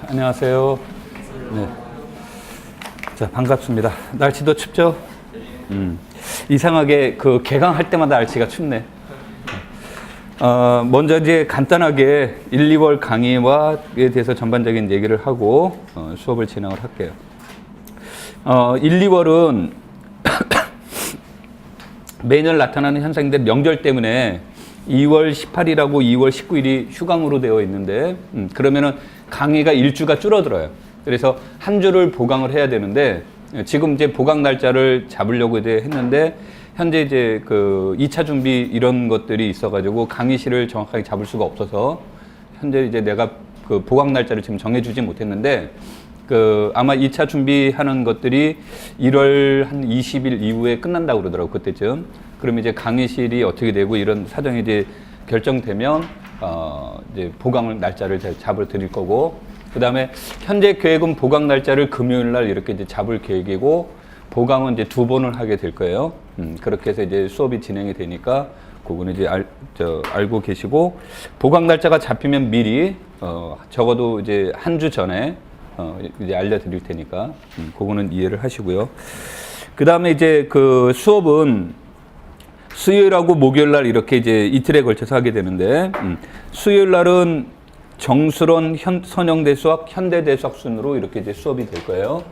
안녕하세요. 네. 자, 반갑습니다. 날씨도 춥죠? 이상하게 그 개강할 때마다 날씨가 춥네. 먼저 이제 간단하게 1, 2월 강의와에 대해서 전반적인 얘기를 하고 수업을 진행을 할게요. 1, 2월은 매년 나타나는 현상인데 명절 때문에 2월 18일하고 2월 19일이 휴강으로 되어 있는데 그러면은 강의가 일주가 줄어들어요. 그래서 한 주를 보강을 해야 되는데 지금 이제 보강 날짜를 잡으려고 이제 했는데 현재 이제 그 2차 준비 이런 것들이 있어가지고 강의실을 정확하게 잡을 수가 없어서 현재 이제 내가 그 보강 날짜를 지금 정해주지 못했는데 그 아마 2차 준비하는 것들이 1월 한 20일 이후에 끝난다고 그러더라고 그때쯤. 그럼 이제 강의실이 어떻게 되고 이런 사정이 이제 결정되면 이제 보강 날짜를 잡을 드릴 거고, 그 다음에 현재 계획은 보강 날짜를 금요일 날 이렇게 이제 잡을 계획이고 보강은 이제 2번을 하게 될 거예요. 그렇게 해서 이제 수업이 진행이 되니까 그거는 이제 알고 계시고, 보강 날짜가 잡히면 미리 적어도 이제 한 주 전에 이제 알려드릴 테니까 그거는 이해를 하시고요. 그 다음에 이제 그 수업은 수요일하고 목요일 날 이렇게 이제 이틀에 걸쳐서 하게 되는데 수요일 날은 정수론, 선형대수학, 현대대수학 순으로 이렇게 이제 수업이 될 거예요.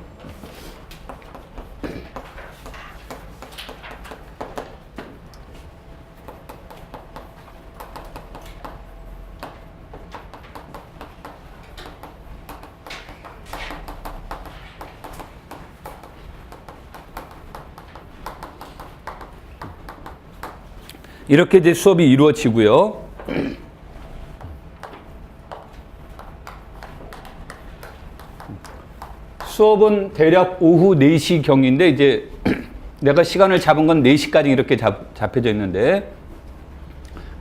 이렇게 이제 수업이 이루어지고요. 수업은 대략 오후 4시경인데 이제 내가 시간을 잡은 건 4시까지 이렇게 잡혀져 있는데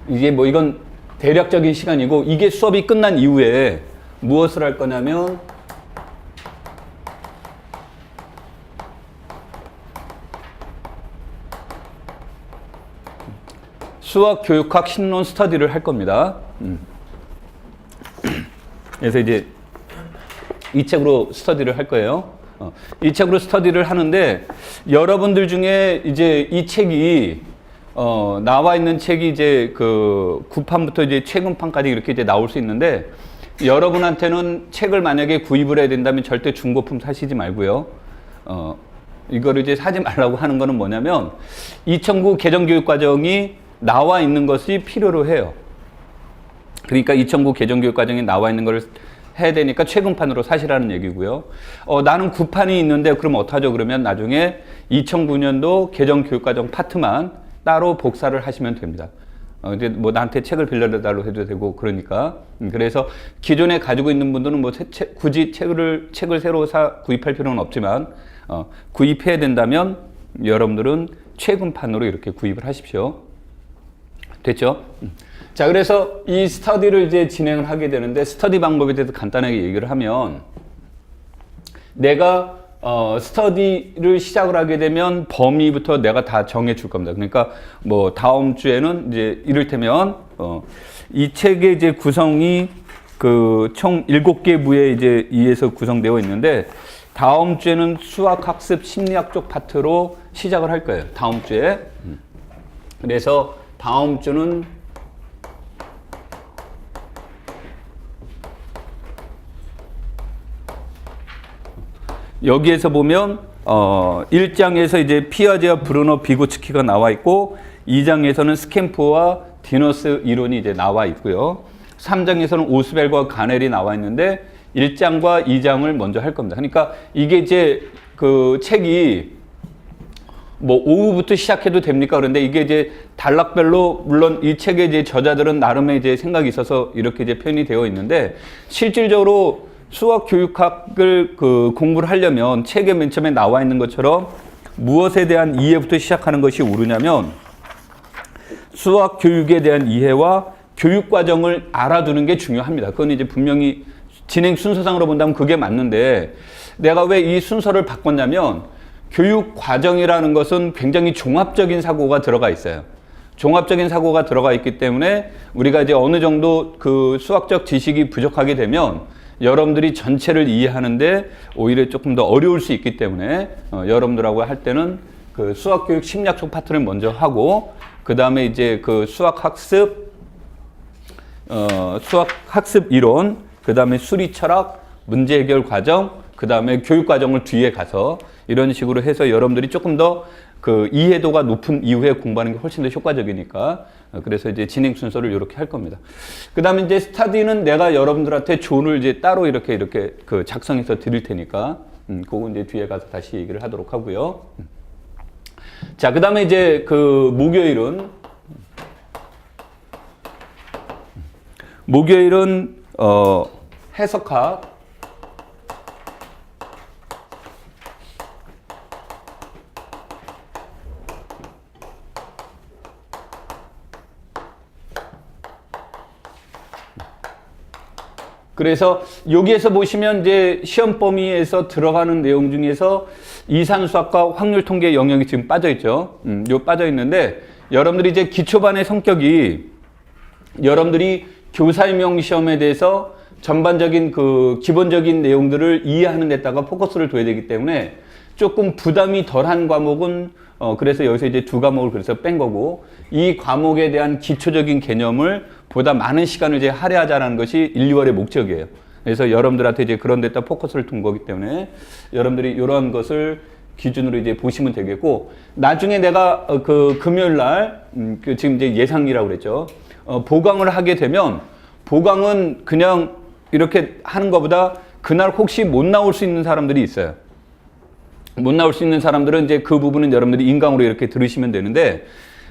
이제 뭐 이건 대략적인 시간이고, 이게 수업이 끝난 이후에 무엇을 할 거냐면 수학 교육학 신론 스터디를 할 겁니다. 그래서 이제 이 책으로 스터디를 할 거예요. 이 책으로 스터디를 하는데 여러분들 중에 이제 이 책이 나와 있는 책이 이제 그 구판부터 이제 최근판까지 이렇게 이제 나올 수 있는데, 여러분한테는 책을 만약에 구입을 해야 된다면 절대 중고품 사시지 말고요. 이거를 이제 사지 말라고 하는 거는 뭐냐면 2009 개정교육과정이 나와 있는 것이 필요로 해요. 그러니까 2009 개정교육과정에 나와 있는 걸 해야 되니까 최근판으로 사시라는 얘기고요. 나는 구판이 있는데 그럼 어떡하죠? 그러면 나중에 2009년도 개정교육과정 파트만 따로 복사를 하시면 됩니다. 이제 뭐 나한테 책을 빌려달라고 해도 되고 그러니까. 그래서 기존에 가지고 있는 분들은 뭐 굳이 책을 새로 구입할 필요는 없지만 구입해야 된다면 여러분들은 최근판으로 이렇게 구입을 하십시오. 됐죠? 자, 그래서 이 스터디를 이제 진행을 하게 되는데, 스터디 방법에 대해서 간단하게 얘기를 하면, 내가 스터디를 시작을 하게 되면 범위부터 내가 다 정해 줄 겁니다. 그러니까 뭐 다음 주에는 이제 이를테면 이 책의 이제 구성이 그 총 7개 부에 이제 의해서 구성되어 있는데, 다음 주에는 수학학습 심리학 쪽 파트로 시작을 할 거예요. 다음 주에. 그래서 다음 주는 여기에서 보면 1장에서 이제 피아제와 브루너 비고츠키가 나와 있고, 2장에서는 스캠프와 디너스 이론이 이제 나와 있고요. 3장에서는 오스벨과 가넬이 나와 있는데 1장과 2장을 먼저 할 겁니다. 그러니까 이게 이제 그 책이 뭐 오후부터 시작해도 됩니까? 그런데 이게 이제 단락별로, 물론 이 책의 이제 저자들은 나름의 이제 생각이 있어서 이렇게 이제 표현이 되어 있는데, 실질적으로 수학 교육학을 그 공부를 하려면 책에 맨 처음에 나와 있는 것처럼 무엇에 대한 이해부터 시작하는 것이 옳으냐면, 수학 교육에 대한 이해와 교육 과정을 알아두는 게 중요합니다. 그건 이제 분명히 진행 순서상으로 본다면 그게 맞는데, 내가 왜 이 순서를 바꿨냐면, 교육 과정이라는 것은 굉장히 종합적인 사고가 들어가 있어요. 종합적인 사고가 들어가 있기 때문에 우리가 이제 어느 정도 그 수학적 지식이 부족하게 되면 여러분들이 전체를 이해하는데 오히려 조금 더 어려울 수 있기 때문에 여러분들하고 할 때는 그 수학교육 심리학적 파트를 먼저 하고 그 다음에 이제 그 수학학습 이론, 그 다음에 수리 철학, 문제 해결 과정, 그 다음에 교육 과정을 뒤에 가서 이런 식으로 해서 여러분들이 조금 더 그 이해도가 높은 이후에 공부하는 게 훨씬 더 효과적이니까 그래서 이제 진행 순서를 이렇게 할 겁니다. 그 다음에 이제 스타디는 내가 여러분들한테 조언을 이제 따로 이렇게 그 작성해서 드릴 테니까 그거 이제 뒤에 가서 다시 얘기를 하도록 하고요. 자, 그 다음에 이제 그 목요일은 해석학, 그래서 여기에서 보시면 이제 시험 범위에서 들어가는 내용 중에서 이산수학과 확률통계 영역이 지금 빠져 있죠. 요 빠져 있는데 여러분들이 이제 기초반의 성격이 여러분들이 교사임용 시험에 대해서 전반적인 그 기본적인 내용들을 이해하는 데다가 포커스를 둬야 되기 때문에 조금 부담이 덜한 과목은 그래서 여기서 이제 2과목을 그래서 뺀 거고 이 과목에 대한 기초적인 개념을 보다 많은 시간을 이제 할애하자는 것이 1, 2월의 목적이에요. 그래서 여러분들한테 이제 그런 데다 포커스를 둔 거기 때문에 여러분들이 이런 것을 기준으로 이제 보시면 되겠고 나중에 내가 그 금요일 날 그 지금 이제 예상이라고 그랬죠. 보강을 하게 되면 보강은 그냥 이렇게 하는 것보다 그날 혹시 못 나올 수 있는 사람들이 있어요. 못 나올 수 있는 사람들은 이제 그 부분은 여러분들이 인강으로 이렇게 들으시면 되는데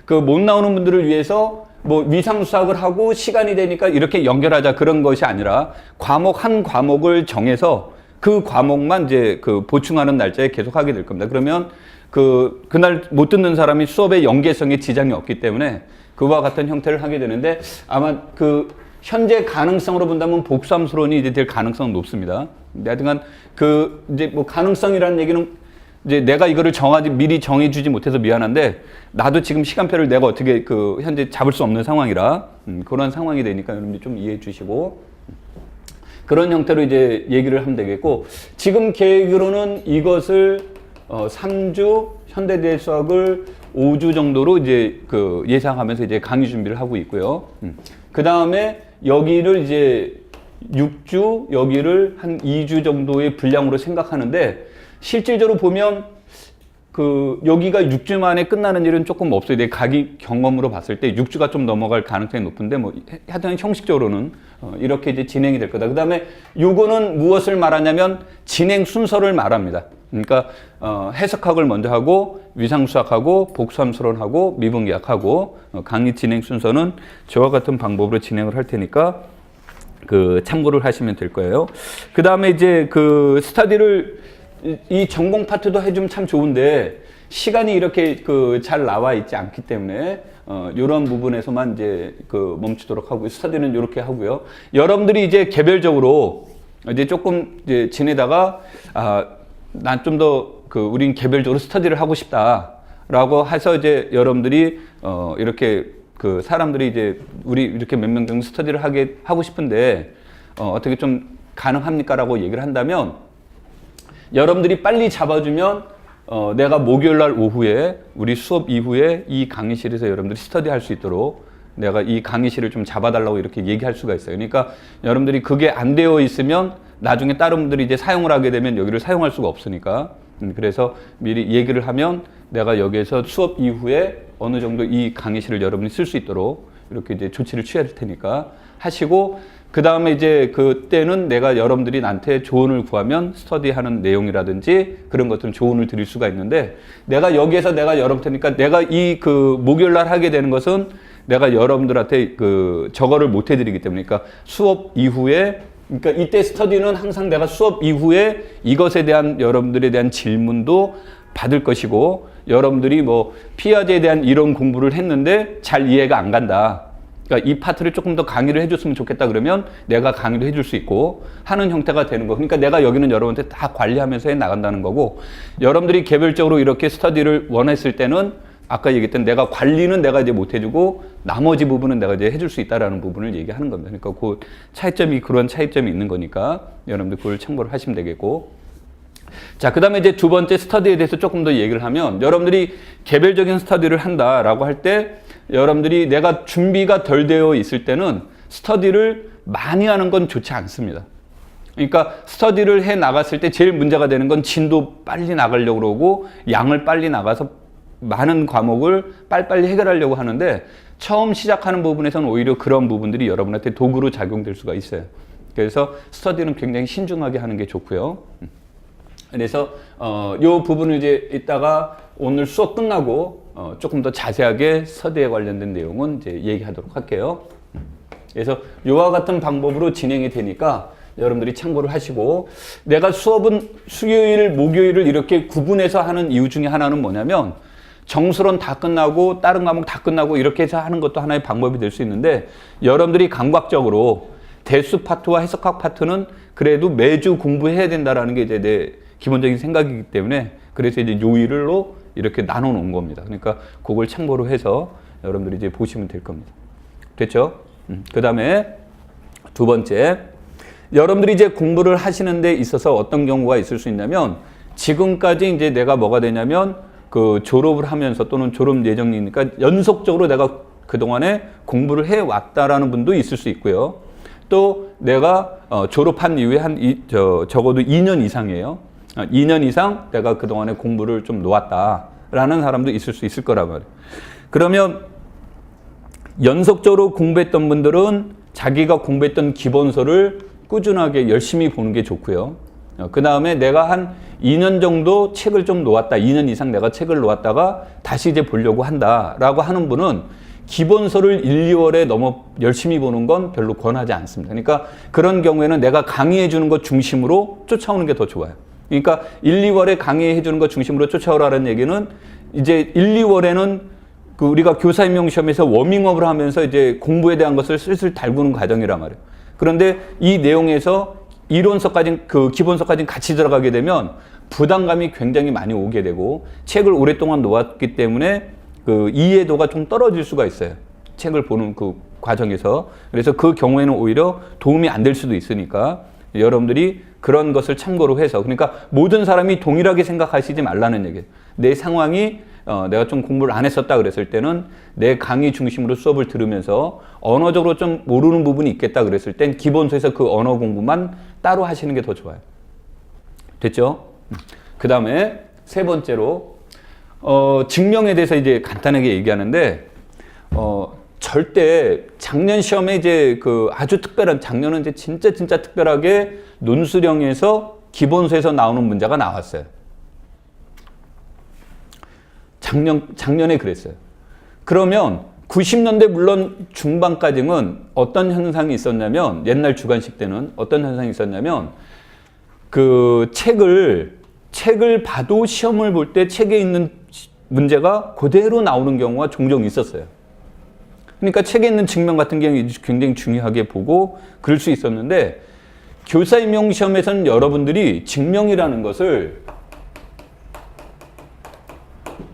그 못 나오는 분들을 위해서 뭐 위상수학을 하고 시간이 되니까 이렇게 연결하자 그런 것이 아니라 과목 한 과목을 정해서 그 과목만 이제 그 보충하는 날짜에 계속 하게 될 겁니다. 그러면 그날 못 듣는 사람이 수업의 연계성에 지장이 없기 때문에 그와 같은 형태를 하게 되는데 아마 그 현재 가능성으로 본다면 복수함수론이 이제 될 가능성은 높습니다. 하여튼간 그 이제 뭐 가능성이라는 얘기는 이제 내가 이거를 미리 정해주지 못해서 미안한데 나도 지금 시간표를 내가 어떻게 그 현재 잡을 수 없는 상황이라 그런 상황이 되니까 여러분들 좀 이해해 주시고 그런 형태로 이제 얘기를 하면 되겠고 지금 계획으로는 이것을 3주 현대대 수학을 5주 정도로 이제 그 예상하면서 이제 강의 준비를 하고 있고요. 그 다음에 여기를 이제 6주, 여기를 한 2주 정도의 분량으로 생각하는데 실질적으로 보면 그 여기가 6주 만에 끝나는 일은 조금 없어요. 내 가기 경험으로 봤을 때 6주가 좀 넘어갈 가능성이 높은데 뭐 하여튼 형식적으로는 이렇게 이제 진행이 될 거다. 그다음에 요거는 무엇을 말하냐면 진행 순서를 말합니다. 그러니까 해석학을 먼저 하고 위상수학하고 복수함수론하고 미분계학하고 강의 진행 순서는 저와 같은 방법으로 진행을 할 테니까 그 참고를 하시면 될 거예요. 그다음에 이제 그 스터디를 이 전공 파트도 해주면 참 좋은데 시간이 이렇게 그 잘 나와 있지 않기 때문에 이런 부분에서만 이제 그 멈추도록 하고 스터디는 이렇게 하고요. 여러분들이 이제 개별적으로 이제 조금 이제 지내다가 난 좀 더 그 우린 개별적으로 스터디를 하고 싶다라고 해서 이제 여러분들이 이렇게 그 사람들이 이제 우리 이렇게 몇 명 정도 스터디를 하고 싶은데 어떻게 좀 가능합니까라고 얘기를 한다면 여러분들이 빨리 잡아주면 내가 목요일 날 오후에 우리 수업 이후에 이 강의실에서 여러분들이 스터디 할 수 있도록 내가 이 강의실을 좀 잡아달라고 이렇게 얘기할 수가 있어요. 그러니까 여러분들이 그게 안 되어 있으면 나중에 다른 분들이 이제 사용을 하게 되면 여기를 사용할 수가 없으니까 그래서 미리 얘기를 하면 내가 여기에서 수업 이후에 어느 정도 이 강의실을 여러분이 쓸 수 있도록 이렇게 이제 조치를 취할 테니까 하시고 그 다음에 이제 그때는 내가 여러분들이 나한테 조언을 구하면 스터디하는 내용이라든지 그런 것들은 조언을 드릴 수가 있는데 내가 여기에서 내가 여러분테니까 내가 이 그 목요일 날 하게 되는 것은 내가 여러분들한테 그 저거를 못 해드리기 때문에 그러니까 수업 이후에 그러니까 이때 스터디는 항상 내가 수업 이후에 이것에 대한 여러분들에 대한 질문도 받을 것이고 여러분들이 뭐 피아제에 대한 이론 공부를 했는데 잘 이해가 안 간다. 그러니까 이 파트를 조금 더 강의를 해줬으면 좋겠다 그러면 내가 강의도 해줄 수 있고 하는 형태가 되는 거. 그러니까 내가 여기는 여러분한테 다 관리하면서 해 나간다는 거고 여러분들이 개별적으로 이렇게 스터디를 원했을 때는 아까 얘기했던 내가 관리는 내가 이제 못 해주고 나머지 부분은 내가 이제 해줄 수 있다라는 부분을 얘기하는 겁니다. 그러니까 그 차이점이 그런 차이점이 있는 거니까 여러분들 그걸 참고를 하시면 되겠고. 자, 그 다음에 이제 두 번째 스터디에 대해서 조금 더 얘기를 하면 여러분들이 개별적인 스터디를 한다라고 할 때 여러분들이 내가 준비가 덜 되어 있을 때는 스터디를 많이 하는 건 좋지 않습니다. 그러니까 스터디를 해 나갔을 때 제일 문제가 되는 건 진도 빨리 나가려고 그러고 양을 빨리 나가서 많은 과목을 빨리빨리 해결하려고 하는데 처음 시작하는 부분에서는 오히려 그런 부분들이 여러분한테 도구로 작용될 수가 있어요. 그래서 스터디는 굉장히 신중하게 하는 게 좋고요. 그래서 요 부분을 이제 이따가 오늘 수업 끝나고 조금 더 자세하게 스터디에 관련된 내용은 이제 얘기하도록 할게요. 그래서 요와 같은 방법으로 진행이 되니까 여러분들이 참고를 하시고, 내가 수업은 수요일, 목요일을 이렇게 구분해서 하는 이유 중에 하나는 뭐냐면 정수론 다 끝나고 다른 과목 다 끝나고 이렇게 해서 하는 것도 하나의 방법이 될 수 있는데 여러분들이 감각적으로 대수 파트와 해석학 파트는 그래도 매주 공부해야 된다라는 게 이제 내 기본적인 생각이기 때문에 그래서 이제 요일로 이렇게 나눠 놓은 겁니다. 그러니까 그걸 참고로 해서 여러분들이 이제 보시면 될 겁니다. 됐죠? 그 다음에 두 번째, 여러분들이 이제 공부를 하시는 데 있어서 어떤 경우가 있을 수 있냐면 지금까지 이제 내가 뭐가 되냐면 그 졸업을 하면서 또는 졸업 예정이니까 연속적으로 내가 그동안에 공부를 해 왔다라는 분도 있을 수 있고요. 또 내가 졸업한 이후에 적어도 2년 이상이에요. 2년 이상 내가 그동안에 공부를 좀 놓았다라는 사람도 있을 수 있을 거란 말이에요. 그러면 연속적으로 공부했던 분들은 자기가 공부했던 기본서를 꾸준하게 열심히 보는 게 좋고요. 그 다음에 내가 한 2년 정도 책을 좀 놓았다, 2년 이상 내가 책을 놓았다가 다시 이제 보려고 한다라고 하는 분은 기본서를 1, 2월에 너무 열심히 보는 건 별로 권하지 않습니다. 그러니까 그런 경우에는 내가 강의해 주는 것 중심으로 쫓아오는 게 더 좋아요. 그러니까 1, 2월에 강의해 주는 것 중심으로 쫓아오라는 얘기는 이제 1, 2월에는 그 우리가 교사 임용 시험에서 워밍업을 하면서 이제 공부에 대한 것을 슬슬 달구는 과정이란 말이에요. 그런데 이 내용에서 이론서까지 그 기본서까지 같이 들어가게 되면 부담감이 굉장히 많이 오게 되고 책을 오랫동안 놓았기 때문에 그 이해도가 좀 떨어질 수가 있어요. 책을 보는 그 과정에서. 그래서 그 경우에는 오히려 도움이 안 될 수도 있으니까 여러분들이 그런 것을 참고로 해서, 그러니까 모든 사람이 동일하게 생각하시지 말라는 얘기예요. 내 상황이 내가 좀 공부를 안 했었다 그랬을 때는 내 강의 중심으로 수업을 들으면서 언어적으로 좀 모르는 부분이 있겠다 그랬을 땐 기본서에서 그 언어 공부만 따로 하시는 게 더 좋아요. 됐죠? 그 다음에 세 번째로 증명에 대해서 이제 간단하게 얘기하는데 절대 작년 시험에 이제 그 아주 특별한, 작년은 이제 진짜 특별하게 논술형에서 기본서에서 나오는 문제가 나왔어요. 작년에 그랬어요. 그러면 90년대 물론 중반까지는 어떤 현상이 있었냐면, 옛날 주관식 때는 어떤 현상이 있었냐면 그 책을 봐도 시험을 볼 때 책에 있는 문제가 그대로 나오는 경우가 종종 있었어요. 그러니까 책에 있는 증명 같은 경우 굉장히 중요하게 보고 그럴 수 있었는데, 교사 임용 시험에서는 여러분들이 증명이라는 것을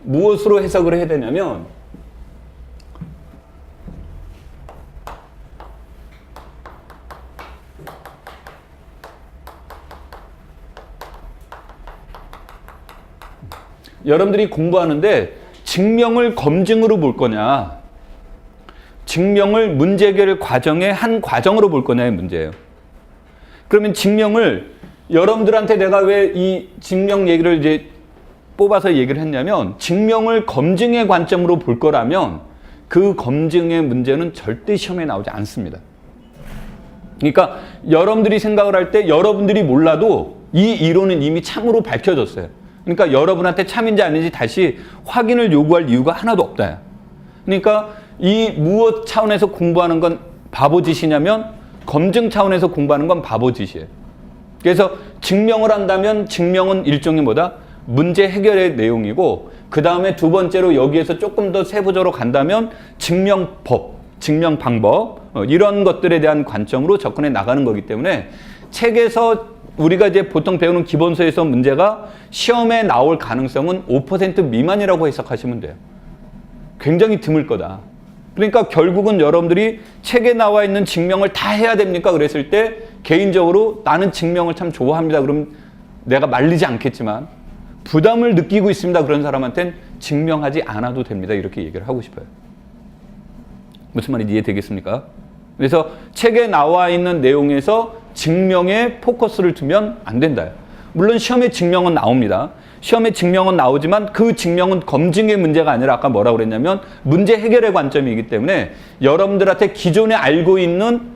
무엇으로 해석을 해야 되냐면 여러분들이 공부하는데 증명을 검증으로 볼 거냐, 증명을 문제 해결 과정의 한 과정으로 볼 거냐의 문제예요. 그러면 증명을 여러분들한테 내가 왜 이 증명 얘기를 이제 뽑아서 얘기를 했냐면, 증명을 검증의 관점으로 볼 거라면 그 검증의 문제는 절대 시험에 나오지 않습니다. 그러니까 여러분들이 생각을 할 때 여러분들이 몰라도 이 이론은 이미 참으로 밝혀졌어요. 그러니까 여러분한테 참인지 아닌지 다시 확인을 요구할 이유가 하나도 없다. 그러니까 이 무엇 차원에서 공부하는 건 바보짓이냐면 검증 차원에서 공부하는 건 바보짓이에요. 그래서 증명을 한다면 증명은 일종의 뭐다? 문제 해결의 내용이고, 그 다음에 두 번째로 여기에서 조금 더 세부적으로 간다면 증명법, 증명 방법, 이런 것들에 대한 관점으로 접근해 나가는 거기 때문에 책에서 우리가 이제 보통 배우는 기본서에서 문제가 시험에 나올 가능성은 5% 미만이라고 해석하시면 돼요. 굉장히 드물 거다. 그러니까 결국은 여러분들이 책에 나와 있는 증명을 다 해야 됩니까? 그랬을 때 개인적으로 나는 증명을 참 좋아합니다. 그럼 내가 말리지 않겠지만 부담을 느끼고 있습니다. 그런 사람한테는 증명하지 않아도 됩니다. 이렇게 얘기를 하고 싶어요. 무슨 말인지 이해되겠습니까? 그래서 책에 나와 있는 내용에서 증명에 포커스를 두면 안 된다. 물론 시험에 증명은 나옵니다. 시험에 증명은 나오지만 그 증명은 검증의 문제가 아니라 아까 뭐라고 그랬냐면 문제 해결의 관점이기 때문에 여러분들한테 기존에 알고 있는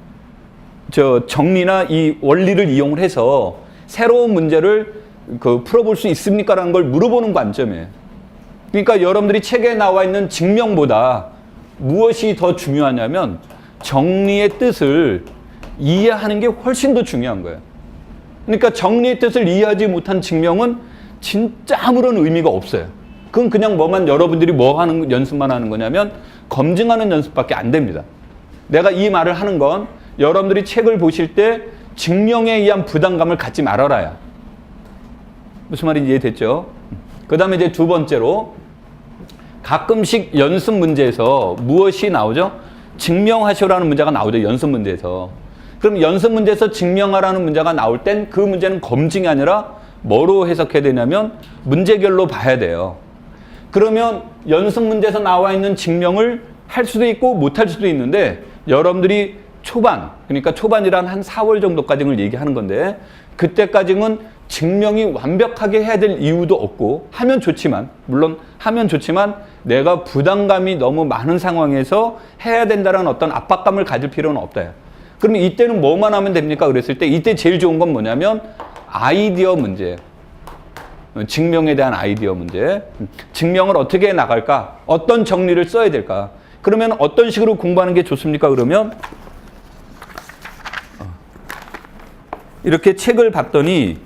정리나 이 원리를 이용을 해서 새로운 문제를 풀어볼 수 있습니까? 라는 걸 물어보는 관점이에요. 그러니까 여러분들이 책에 나와 있는 증명보다 무엇이 더 중요하냐면 정리의 뜻을 이해하는 게 훨씬 더 중요한 거예요. 그러니까 정리의 뜻을 이해하지 못한 증명은 진짜 아무런 의미가 없어요. 그건 그냥 여러분들이 연습만 하는 거냐면 검증하는 연습밖에 안 됩니다. 내가 이 말을 하는 건 여러분들이 책을 보실 때 증명에 의한 부담감을 갖지 말아라야. 무슨 말인지 이해됐죠? 그 다음에 이제 두 번째로 가끔씩 연습 문제에서 무엇이 나오죠? 증명하시오라는 문제가 나오죠. 연습 문제에서. 그럼 연습 문제에서 증명하라는 문제가 나올 땐 그 문제는 검증이 아니라 뭐로 해석해야 되냐면 문제별로 봐야 돼요. 그러면 연습 문제에서 나와 있는 증명을 할 수도 있고 못할 수도 있는데 여러분들이 그러니까 초반이란 한 4월 정도까지는 얘기하는 건데 그때까지는 증명이 완벽하게 해야 될 이유도 없고 물론 하면 좋지만 내가 부담감이 너무 많은 상황에서 해야 된다는 어떤 압박감을 가질 필요는 없다. 그러면 이때는 뭐만 하면 됩니까? 그랬을 때 이때 제일 좋은 건 뭐냐면 아이디어 문제. 증명에 대한 아이디어 문제. 증명을 어떻게 해 나갈까? 어떤 정리를 써야 될까? 그러면 어떤 식으로 공부하는 게 좋습니까? 그러면 이렇게 책을 봤더니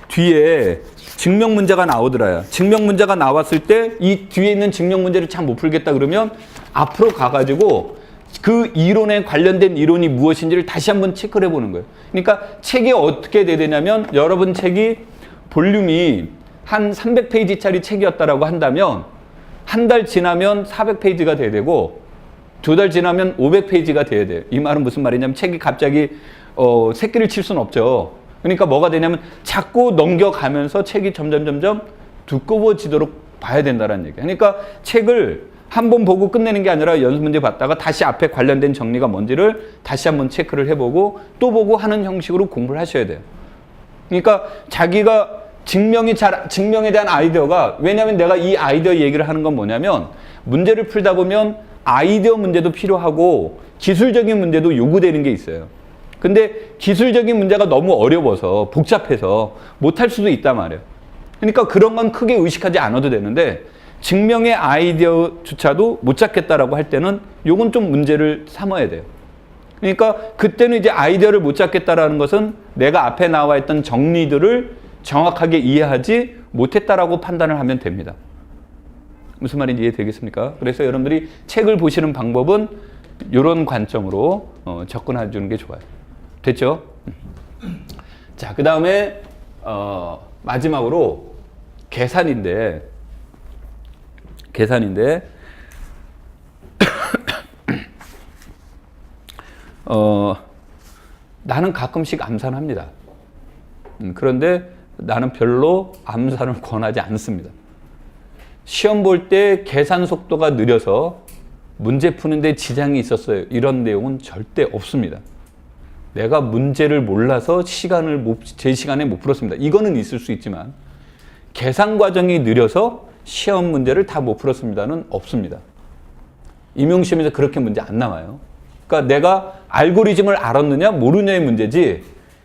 뒤에 증명 문제가 나오더라요. 증명 문제가 나왔을 때 이 뒤에 있는 증명 문제를 참 못 풀겠다 그러면 앞으로 가가지고 그 이론에 관련된 이론이 무엇인지를 다시 한번 체크를 해보는 거예요. 그러니까 책이 어떻게 돼야 되냐면 여러분 책이 볼륨이 한 300페이지짜리 책이었다라고 한다면 한 달 지나면 400페이지가 돼야 되고 2달 지나면 500페이지가 돼야 돼요. 이 말은 무슨 말이냐면 책이 갑자기 새끼를 칠 수는 없죠. 그러니까 뭐가 되냐면 자꾸 넘겨가면서 책이 점점 두꺼워지도록 봐야 된다는 얘기예요. 그러니까 책을 한 번 보고 끝내는 게 아니라 연습 문제 봤다가 다시 앞에 관련된 정리가 뭔지를 다시 한번 체크를 해보고 또 보고 하는 형식으로 공부를 하셔야 돼요. 그러니까 자기가 증명에 대한 아이디어가 왜냐하면 내가 이 아이디어 얘기를 하는 건 뭐냐면 문제를 풀다 보면 아이디어 문제도 필요하고 기술적인 문제도 요구되는 게 있어요. 근데 기술적인 문제가 너무 어려워서 복잡해서 못할 수도 있단 말이에요. 그러니까 그런 건 크게 의식하지 않아도 되는데 증명의 아이디어조차도 못 잡겠다라고 할 때는 요건 좀 문제를 삼아야 돼요. 그러니까 그때는 이제 아이디어를 못 잡겠다라는 것은 내가 앞에 나와 있던 정리들을 정확하게 이해하지 못했다라고 판단을 하면 됩니다. 무슨 말인지 이해되겠습니까? 그래서 여러분들이 책을 보시는 방법은 이런 관점으로 접근해 주는 게 좋아요. 됐죠? 자, 그 다음에 마지막으로 계산인데 나는 가끔씩 암산합니다. 그런데 나는 별로 암산을 권하지 않습니다. 시험 볼 때 계산 속도가 느려서 문제 푸는데 지장이 있었어요. 이런 내용은 절대 없습니다. 내가 문제를 몰라서 제 시간에 못 풀었습니다. 이거는 있을 수 있지만 계산 과정이 느려서 시험 문제를 다 못 풀었습니다는 없습니다. 임용시험에서 그렇게 문제 안 나와요. 그러니까 내가 알고리즘을 알았느냐 모르느냐의 문제지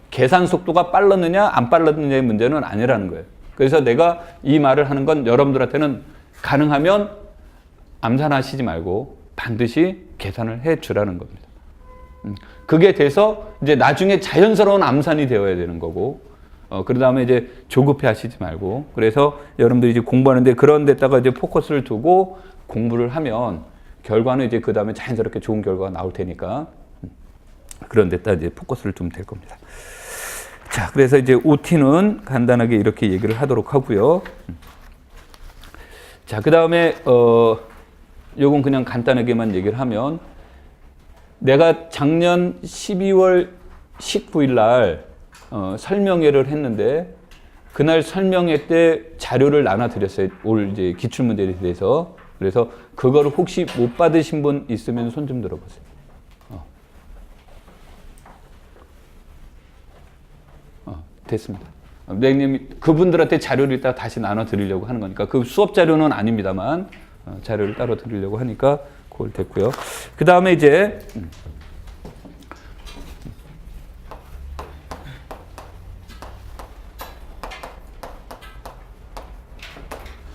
계산 속도가 빨랐느냐 안 빨랐느냐의 문제는 아니라는 거예요. 그래서 내가 이 말을 하는 건 여러분들한테는 가능하면 암산하시지 말고 반드시 계산을 해 주라는 겁니다. 그게 돼서 이제 나중에 자연스러운 암산이 되어야 되는 거고 그 다음에 이제 조급해 하시지 말고 그래서 여러분들이 이제 공부하는데 그런 데다가 이제 포커스를 두고 공부를 하면 결과는 이제 그 다음에 자연스럽게 좋은 결과가 나올 테니까 그런 데다 이제 포커스를 두면 될 겁니다. 자, 그래서 이제 OT는 간단하게 이렇게 얘기를 하도록 하고요. 자, 그 다음에 요건 그냥 간단하게만 얘기를 하면 내가 작년 12월 19일 날 설명회를 했는데 그날 설명회 때 자료를 나눠드렸어요. 올 이제 기출문제에 대해서. 그래서 그거를 혹시 못 받으신 분 있으면 손 좀 들어보세요. 됐습니다. 선생님이 그분들한테 자료를 이따 다시 나눠드리려고 하는 거니까 그 수업 자료는 아닙니다만 자료를 따로 드리려고 하니까 그걸 됐고요. 그 다음에 이제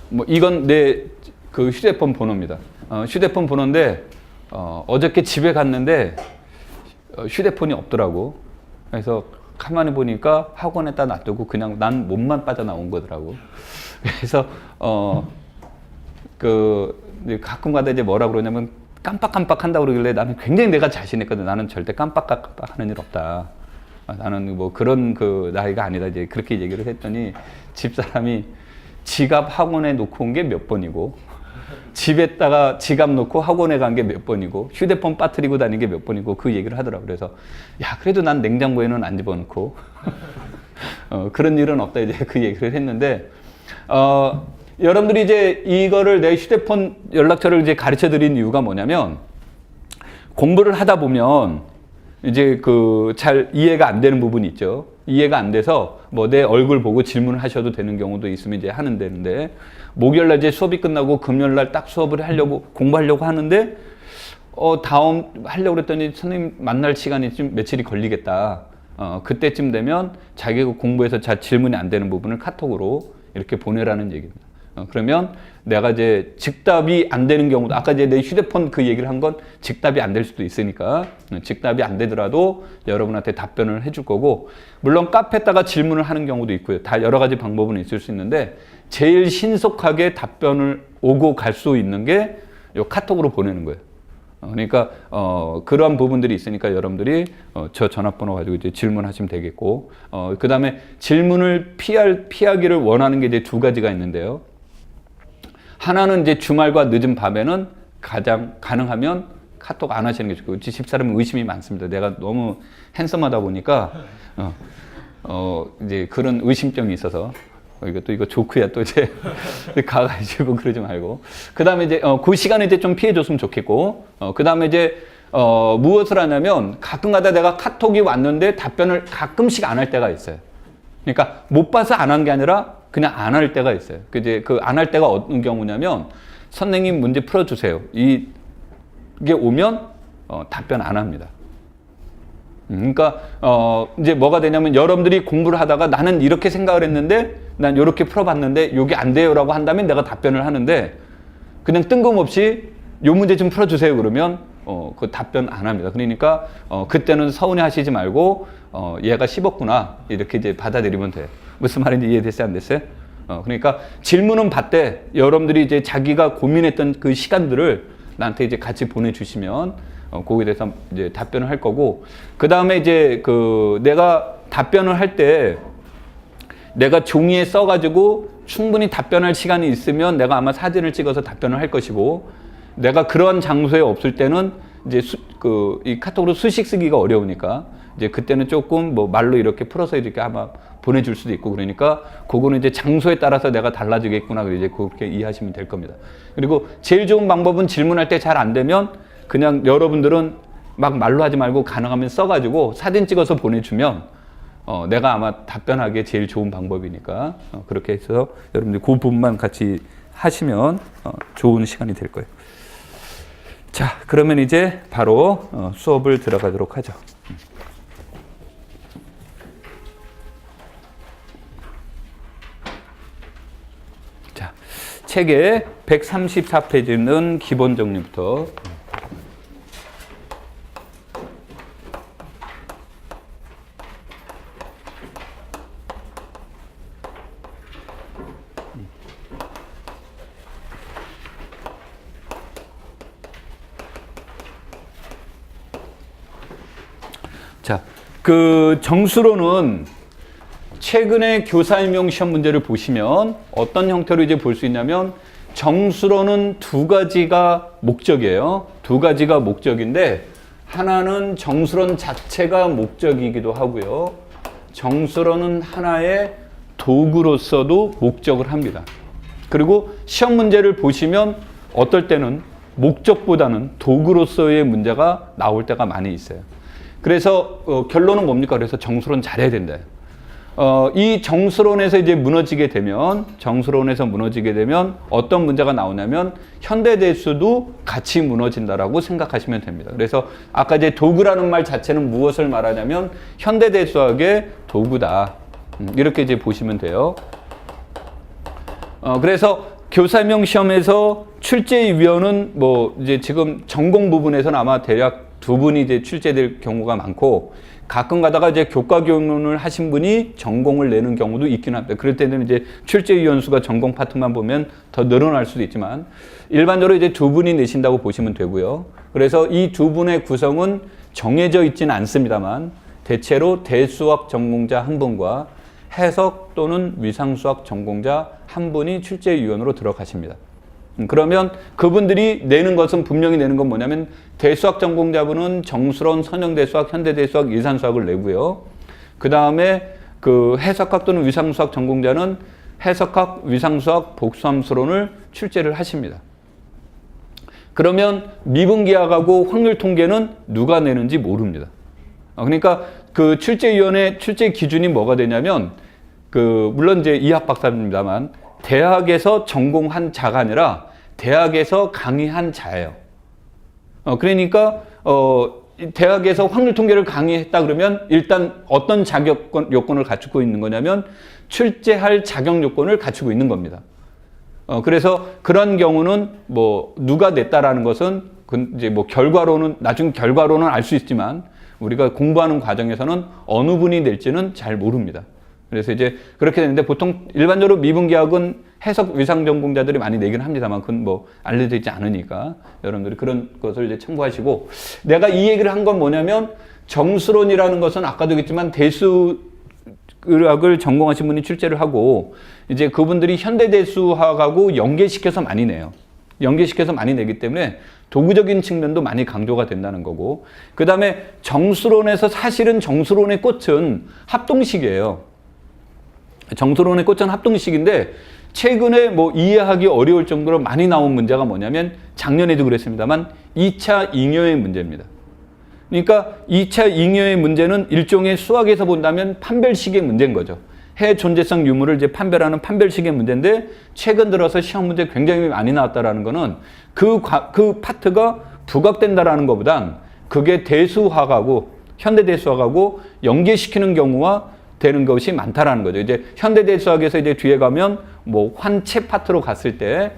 뭐 이건 내 그 휴대폰 번호입니다. 휴대폰 번호인데 어저께 집에 갔는데 휴대폰이 없더라고. 그래서 가만히 보니까 학원에다 놔두고 그냥 난 몸만 빠져나온 거더라고. 그래서 가끔가다 이제 뭐라 그러냐면 깜빡깜빡 한다고 그러길래 나는 굉장히 내가 자신했거든. 나는 절대 깜빡깜빡 하는 일 없다. 나는 뭐 그런 그 나이가 아니다. 이제 그렇게 얘기를 했더니 집사람이 지갑 학원에 놓고 온 게 몇 번이고 집에다가 지갑 놓고 학원에 간 게 몇 번이고 휴대폰 빠뜨리고 다닌 게 몇 번이고 그 얘기를 하더라고요. 그래서 야 그래도 난 냉장고에는 안 집어넣고 그런 일은 없다 이제 그 얘기를 했는데 여러분들이 이제 이거를 내 휴대폰 연락처를 이제 가르쳐 드린 이유가 뭐냐면 공부를 하다 보면 이제 그 잘 이해가 안 되는 부분이 있죠. 이해가 안 돼서 뭐 내 얼굴 보고 질문을 하셔도 되는 경우도 있으면 이제 하는 데인데 목요일 날 이제 수업이 끝나고 금요일 날 딱 수업을 하려고 공부하려고 하는데 다음 하려고 그랬더니 선생님 만날 시간이 좀 며칠이 걸리겠다. 그때쯤 되면 자기가 공부해서 잘 질문이 안 되는 부분을 카톡으로 이렇게 보내라는 얘기입니다. 그러면 내가 이제 즉답이 안 되는 경우도 아까 이제 내 휴대폰 그 얘기를 한 건 즉답이 안 될 수도 있으니까 즉답이 안 되더라도 여러분한테 답변을 해줄 거고 물론 카페에다가 질문을 하는 경우도 있고요. 다 여러 가지 방법은 있을 수 있는데 제일 신속하게 답변을 오고 갈 수 있는 게 요 카톡으로 보내는 거예요. 그러니까 그러한 부분들이 있으니까 여러분들이 저 전화번호 가지고 이제 질문하시면 되겠고 그 다음에 질문을 피하기를 원하는 게 이제 두 가지가 있는데요. 하나는 이제 주말과 늦은 밤에는 가장 가능하면 카톡 안 하시는 게 좋고 집사람은 의심이 많습니다. 내가 너무 핸섬하다 보니까 이제 그런 의심병이 있어서 이거 조크야 또 이제 가가지고 그러지 말고 그 다음에 이제 그 시간에 이제 좀 피해줬으면 좋겠고 그 다음에 이제 무엇을 하냐면 가끔가다 내가 카톡이 왔는데 답변을 가끔씩 안 할 때가 있어요. 그러니까 못 봐서 안 한 게 아니라 그냥 안 할 때가 있어요. 이제 그 안 할 때가 어떤 경우냐면 선생님 문제 풀어주세요. 이게 오면 답변 안 합니다. 그러니까 이제 뭐가 되냐면 여러분들이 공부를 하다가 나는 이렇게 생각을 했는데 난 이렇게 풀어봤는데 이게 안 돼요라고 한다면 내가 답변을 하는데 그냥 뜬금없이 요 문제 좀 풀어주세요 그러면 그 답변 안 합니다. 그러니까 그때는 서운해 하시지 말고 얘가 씹었구나 이렇게 이제 받아들이면 돼요. 무슨 말인지 이해됐어요? 안 됐어요? 그러니까 질문은 받되 여러분들이 이제 자기가 고민했던 그 시간들을 나한테 이제 같이 보내주시면 거기에 대해서 이제 답변을 할 거고 그 다음에 이제 내가 답변을 할 때 내가 종이에 써가지고 충분히 답변할 시간이 있으면 내가 아마 사진을 찍어서 답변을 할 것이고 내가 그런 장소에 없을 때는 이제 이 카톡으로 수식 쓰기가 어려우니까 이제 그때는 조금 뭐 말로 이렇게 풀어서 이렇게 아마 보내줄 수도 있고 그러니까 그거는 이제 장소에 따라서 내가 달라지겠구나 이제 그렇게 이해하시면 될 겁니다. 그리고 제일 좋은 방법은 질문할 때 잘 안 되면 그냥 여러분들은 막 말로 하지 말고 가능하면 써가지고 사진 찍어서 보내주면 내가 아마 답변하기에 제일 좋은 방법이니까 그렇게 해서 여러분들 그 부분만 같이 하시면 좋은 시간이 될 거예요. 자, 그러면 이제 바로 수업을 들어가도록 하죠. 자, 책의 134페이지는 기본 정리부터. 자, 그 정수로는 최근에 교사 임용 시험 문제를 보시면 어떤 형태로 이제 볼 수 있냐면 정수로는 두 가지가 목적이에요. 두 가지가 목적인데 하나는 정수론 자체가 목적이기도 하고요. 정수론은 하나의 도구로서도 목적을 합니다. 그리고 시험 문제를 보시면 어떨 때는 목적보다는 도구로서의 문제가 나올 때가 많이 있어요. 그래서 결론은 뭡니까? 그래서 정수론 잘해야 된다. 이 정수론에서 이제 무너지게 되면 어떤 문제가 나오냐면 현대대수도 같이 무너진다라고 생각하시면 됩니다. 그래서 아까 이제 도구라는 말 자체는 무엇을 말하냐면 현대대수학의 도구다. 이렇게 이제 보시면 돼요. 그래서 교사명 시험에서 출제위원은 뭐 이제 지금 전공 부분에서는 아마 대략 두 분이 이제 출제될 경우가 많고 가끔 가다가 이제 교과 교육론을 하신 분이 전공을 내는 경우도 있긴 합니다. 그럴 때는 이제 출제위원 수가 전공 파트만 보면 더 늘어날 수도 있지만 일반적으로 이제 두 분이 내신다고 보시면 되고요. 그래서 이 두 분의 구성은 정해져 있지는 않습니다만 대체로 대수학 전공자 한 분과 해석 또는 위상수학 전공자 한 분이 출제위원으로 들어가십니다. 그러면 그분들이 내는 것은 분명히 내는 건 뭐냐면 대수학 전공자분은 정수론, 선형대수학, 현대대수학, 이산수학을 내고요. 그 다음에 그 해석학 또는 위상수학 전공자는 해석학, 위상수학, 복수함수론을 출제를 하십니다. 그러면 미분기하고 확률 통계는 누가 내는지 모릅니다. 그러니까 그 출제위원회 출제 기준이 뭐가 되냐면 물론 이제 이학 박사입니다만 대학에서 전공한 자가 아니라 대학에서 강의한 자예요. 그러니까 대학에서 확률 통계를 강의했다 그러면 일단 어떤 자격 요건을 갖추고 있는 거냐면 출제할 자격 요건을 갖추고 있는 겁니다. 그래서 그런 경우는 뭐 누가 냈다라는 것은 이제 뭐 나중 결과로는 알 수 있지만 우리가 공부하는 과정에서는 어느 분이 낼지는 잘 모릅니다. 그래서 이제 그렇게 되는데 보통 일반적으로 미분기학은 해석 위상 전공자들이 많이 내긴 합니다만 그건 뭐 알려져 있지 않으니까 여러분들이 그런 것을 이제 참고하시고 내가 이 얘기를 한 건 뭐냐면 정수론이라는 것은 아까도 얘기했지만 대수학을 전공하신 분이 출제를 하고 이제 그분들이 현대대수학하고 연계시켜서 많이 내요. 연계시켜서 많이 내기 때문에 도구적인 측면도 많이 강조가 된다는 거고 그 다음에 정수론에서 사실은 정수론의 꽃은 합동식이에요. 정수론의 꽃은 합동식인데 최근에 뭐 이해하기 어려울 정도로 많이 나온 문제가 뭐냐면 작년에도 그랬습니다만 2차 잉여의 문제입니다. 그러니까 2차 잉여의 문제는 일종의 수학에서 본다면 판별식의 문제인 거죠. 해 존재성 유무를 이제 판별하는 판별식의 문제인데 최근 들어서 시험 문제 굉장히 많이 나왔다라는 거는 그 파트가 부각된다라는 것보단 그게 대수학하고 현대대수학하고 연계시키는 경우와 되는 것이 많다라는 거죠. 이제 현대대수학에서 이제 뒤에 가면 뭐 환체 파트로 갔을 때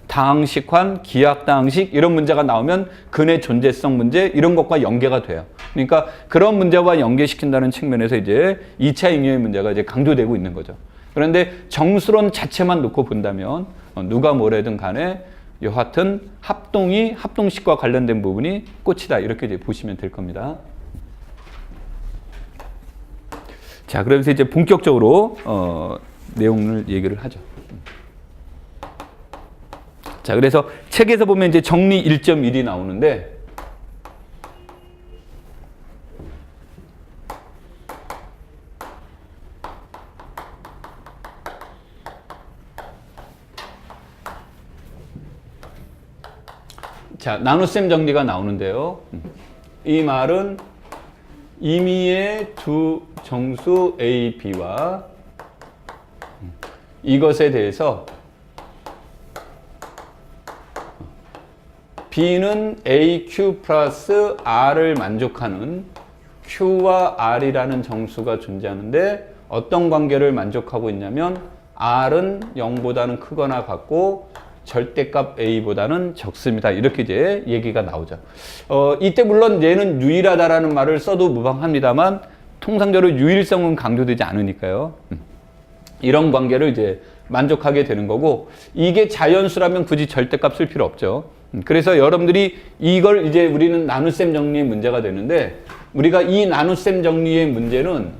다항식환, 기하다항식 이런 문제가 나오면 근의 존재성 문제 이런 것과 연계가 돼요. 그러니까 그런 문제와 연계시킨다는 측면에서 이제 2차 잉여의 문제가 이제 강조되고 있는 거죠. 그런데 정수론 자체만 놓고 본다면 누가 뭐래든 간에 여하튼 합동식과 관련된 부분이 꽃이다 이렇게 이제 보시면 될 겁니다. 자, 그러면서 이제 본격적으로 내용을 얘기를 하죠. 자, 그래서 책에서 보면 이제 정리 1.1이 나오는데 자, 나눗셈 정리가 나오는데요. 이 말은 임의의 두 정수 A, B와 이것에 대해서 B는 AQ 플러스 R을 만족하는 Q와 R이라는 정수가 존재하는데 어떤 관계를 만족하고 있냐면 R은 0보다는 크거나 같고 절대값 A보다는 적습니다. 이렇게 이제 얘기가 나오죠. 이때 물론 얘는 유일하다라는 말을 써도 무방합니다만 통상적으로 유일성은 강조되지 않으니까요. 이런 관계를 이제 만족하게 되는 거고 이게 자연수라면 굳이 절대값 쓸 필요 없죠. 그래서 여러분들이 이걸 이제 우리는 나눗셈 정리의 문제가 되는데 우리가 이 나눗셈 정리의 문제는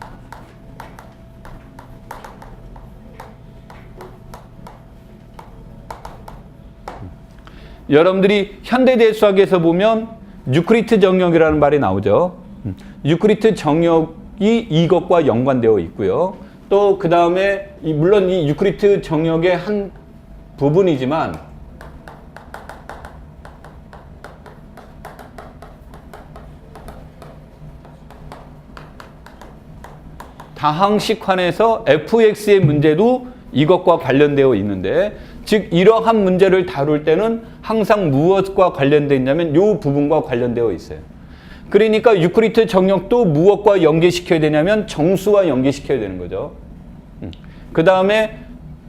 여러분들이 현대대수학에서 보면 유크리트 정역이라는 말이 나오죠. 유크리트 정역이 이것과 연관되어 있고요. 또 그 다음에 물론 이 유크리트 정역의 한 부분이지만 다항식환에서 fx의 문제도 이것과 관련되어 있는데, 즉 이러한 문제를 다룰 때는 항상 무엇과 관련되어 있냐면 이 부분과 관련되어 있어요. 그러니까 유크리트 정역도 무엇과 연계시켜야 되냐면 정수와 연계시켜야 되는 거죠. 그 다음에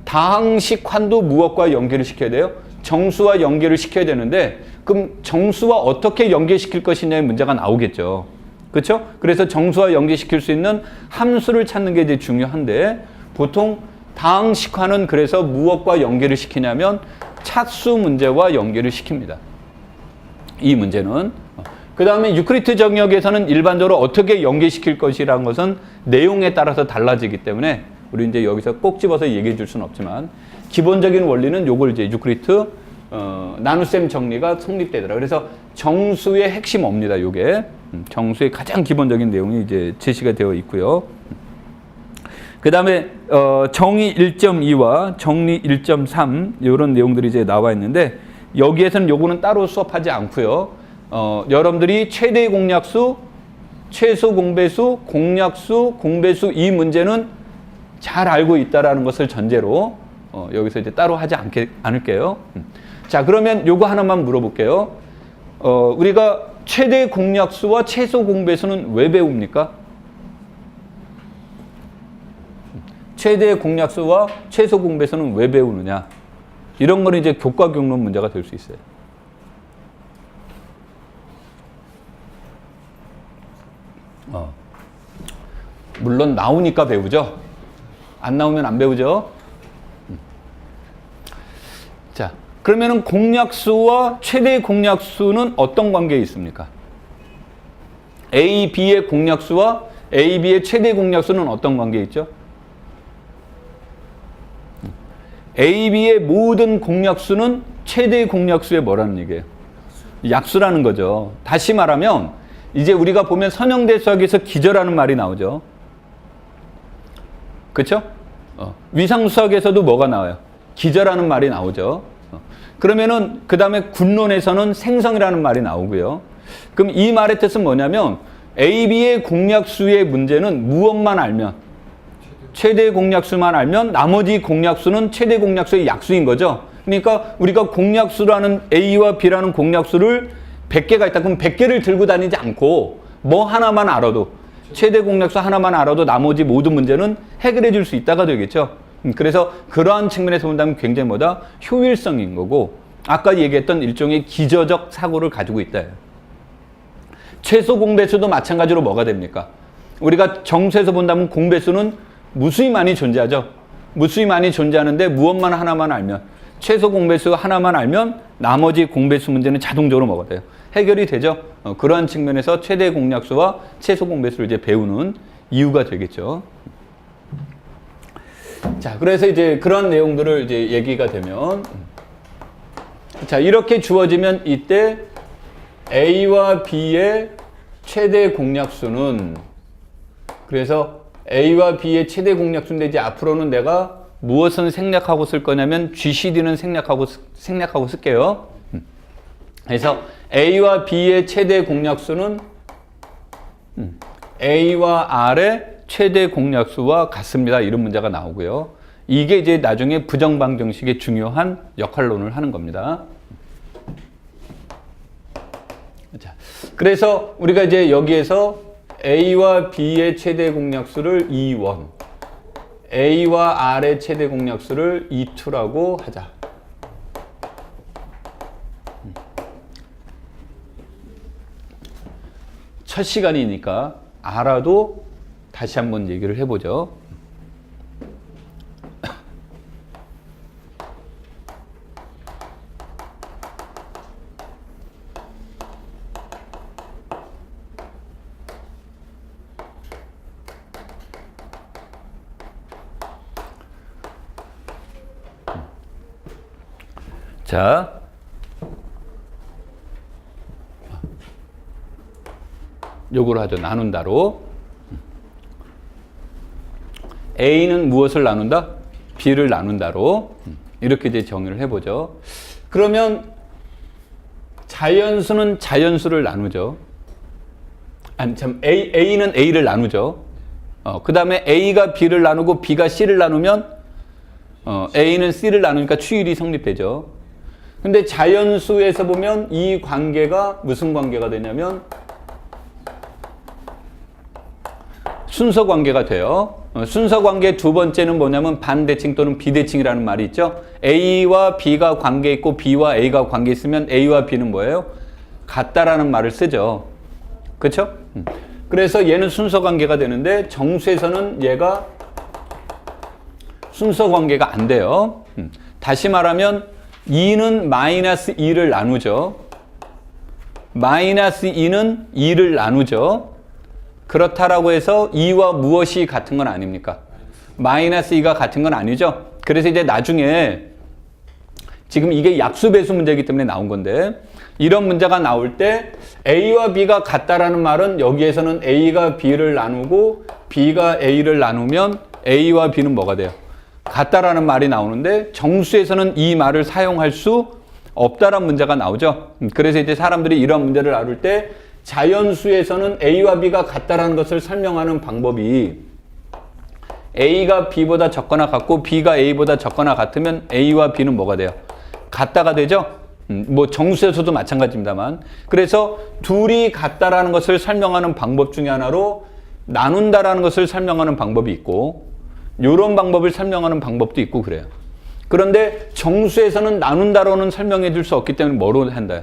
다항식환도 무엇과 연계를 시켜야 돼요? 정수와 연계를 시켜야 되는데, 그럼 정수와 어떻게 연계시킬 것이냐의 문제가 나오겠죠. 그렇죠? 그래서 정수와 연계시킬 수 있는 함수를 찾는 게 이제 중요한데, 보통 다항식환은 그래서 무엇과 연계를 시키냐면 차수 문제와 연계를 시킵니다. 이 문제는. 그 다음에 유크리트 정역에서는 일반적으로 어떻게 연계시킬 것이라는 것은 내용에 따라서 달라지기 때문에 우리 이제 여기서 꼭 집어서 얘기해 줄 수는 없지만, 기본적인 원리는 요걸 이제 유크리트 나눗셈 정리가 성립되더라. 그래서 정수의 핵심 업니다. 요게 정수의 가장 기본적인 내용이 이제 제시가 되어 있고요. 그 다음에 정의 1.2와 정리 1.3 이런 내용들이 이제 나와 있는데, 여기에서는 요거는 따로 수업하지 않고요. 여러분들이 최대 공약수, 최소 공배수, 공약수, 공배수 이 문제는 잘 알고 있다라는 것을 전제로 여기서 이제 따로 하지 않을게요. 자, 그러면 요거 하나만 물어볼게요. 우리가 최대 공약수와 최소 공배수는 왜 배웁니까? 최대 공약수와 최소 공배수는 왜 배우느냐? 이런 거는 이제 교과 경론 문제가 될 수 있어요. 물론 나오니까 배우죠. 안 나오면 안 배우죠. 자, 그러면은 공약수와 최대 공약수는 어떤 관계에 있습니까? A, B의 공약수와 A, B의 최대 공약수는 어떤 관계에 있죠? A, B의 모든 공약수는 최대 공약수의 뭐라는 얘기예요? 약수라는 거죠. 다시 말하면 이제 우리가 보면 선형대수학에서 기저라는 말이 나오죠. 그렇죠? 위상수학에서도 뭐가 나와요? 기저라는 말이 나오죠. 그러면은 그 다음에 군론에서는 생성이라는 말이 나오고요. 그럼 이 말의 뜻은 뭐냐면 A, B의 공약수의 문제는 무엇만 알면, 최대 공약수만 알면 나머지 공약수는 최대 공약수의 약수인 거죠. 그러니까 우리가 공약수라는 A와 B라는 공약수를 100개가 있다. 그럼 100개를 들고 다니지 않고 뭐 하나만 알아도, 최대 공약수 하나만 알아도 나머지 모든 문제는 해결해 줄 수 있다가 되겠죠. 그래서 그러한 측면에서 본다면 굉장히 뭐다? 효율성인 거고, 아까 얘기했던 일종의 기저적 사고를 가지고 있다. 최소 공배수도 마찬가지로 뭐가 됩니까? 우리가 정수에서 본다면 공배수는 무수히 많이 존재하죠. 무수히 많이 존재하는데 무엇만 하나만 알면, 최소 공배수 하나만 알면 나머지 공배수 문제는 자동적으로 뭐가 돼요? 해결이 되죠. 그러한 측면에서 최대 공약수와 최소 공배수를 이제 배우는 이유가 되겠죠. 자, 그래서 이제 그런 내용들을 이제 얘기가 되면, 자, 이렇게 주어지면 이때 A와 B의 최대 공약수는, 그래서 A와 B의 최대 공약수인데 이제 앞으로는 내가 무엇은 생략하고 쓸 거냐면 GCD는 생략하고 쓸게요. 그래서 A와 B의 최대 공약수는 A와 R의 최대 공약수와 같습니다. 이런 문제가 나오고요. 이게 이제 나중에 부정방정식의 중요한 역할론을 하는 겁니다. 자, 그래서 우리가 이제 여기에서 A와 B의 최대 공약수를 E1, A와 R의 최대 공약수를 E2라고 하자. 첫 시간이니까 알아도 다시 한번 얘기를 해보죠. 자, 요걸 하죠. 나눈다로. A는 무엇을 나눈다? B를 나눈다로. 이렇게 이제 정의를 해보죠. 그러면 자연수는 자연수를 나누죠. 아니, 참, A는 A를 나누죠. 그 다음에 A가 B를 나누고 B가 C를 나누면, A는 C를 나누니까 추율이 성립되죠. 근데 자연수에서 보면 이 관계가 무슨 관계가 되냐면, 순서 관계가 돼요. 순서 관계 두 번째는 뭐냐면 반대칭 또는 비대칭이라는 말이 있죠. A와 B가 관계 있고 B와 A가 관계 있으면 A와 B는 뭐예요? 같다라는 말을 쓰죠. 그렇죠? 그래서 얘는 순서 관계가 되는데 정수에서는 얘가 순서 관계가 안 돼요. 다시 말하면 2는 마이너스 2를 나누죠. 마이너스 2는 2를 나누죠. 그렇다라고 해서 2와 무엇이 같은 건 아닙니까? 마이너스 2가 같은 건 아니죠. 그래서 이제 나중에 지금 이게 약수배수 문제이기 때문에 나온 건데 이런 문제가 나올 때 A와 B가 같다라는 말은 여기에서는 A가 B를 나누고 B가 A를 나누면 A와 B는 뭐가 돼요? 같다라는 말이 나오는데 정수에서는 이 말을 사용할 수 없다라는 문제가 나오죠. 그래서 이제 사람들이 이런 문제를 다룰 때 자연수에서는 A와 B가 같다라는 것을 설명하는 방법이 A가 B보다 적거나 같고 B가 A보다 적거나 같으면 A와 B는 뭐가 돼요? 같다가 되죠? 뭐 정수에서도 마찬가지입니다만. 그래서 둘이 같다라는 것을 설명하는 방법 중에 하나로 나눈다라는 것을 설명하는 방법이 있고 이런 방법을 설명하는 방법도 있고 그래요. 그런데 정수에서는 나눈다로는 설명해 줄 수 없기 때문에 뭐로 한다?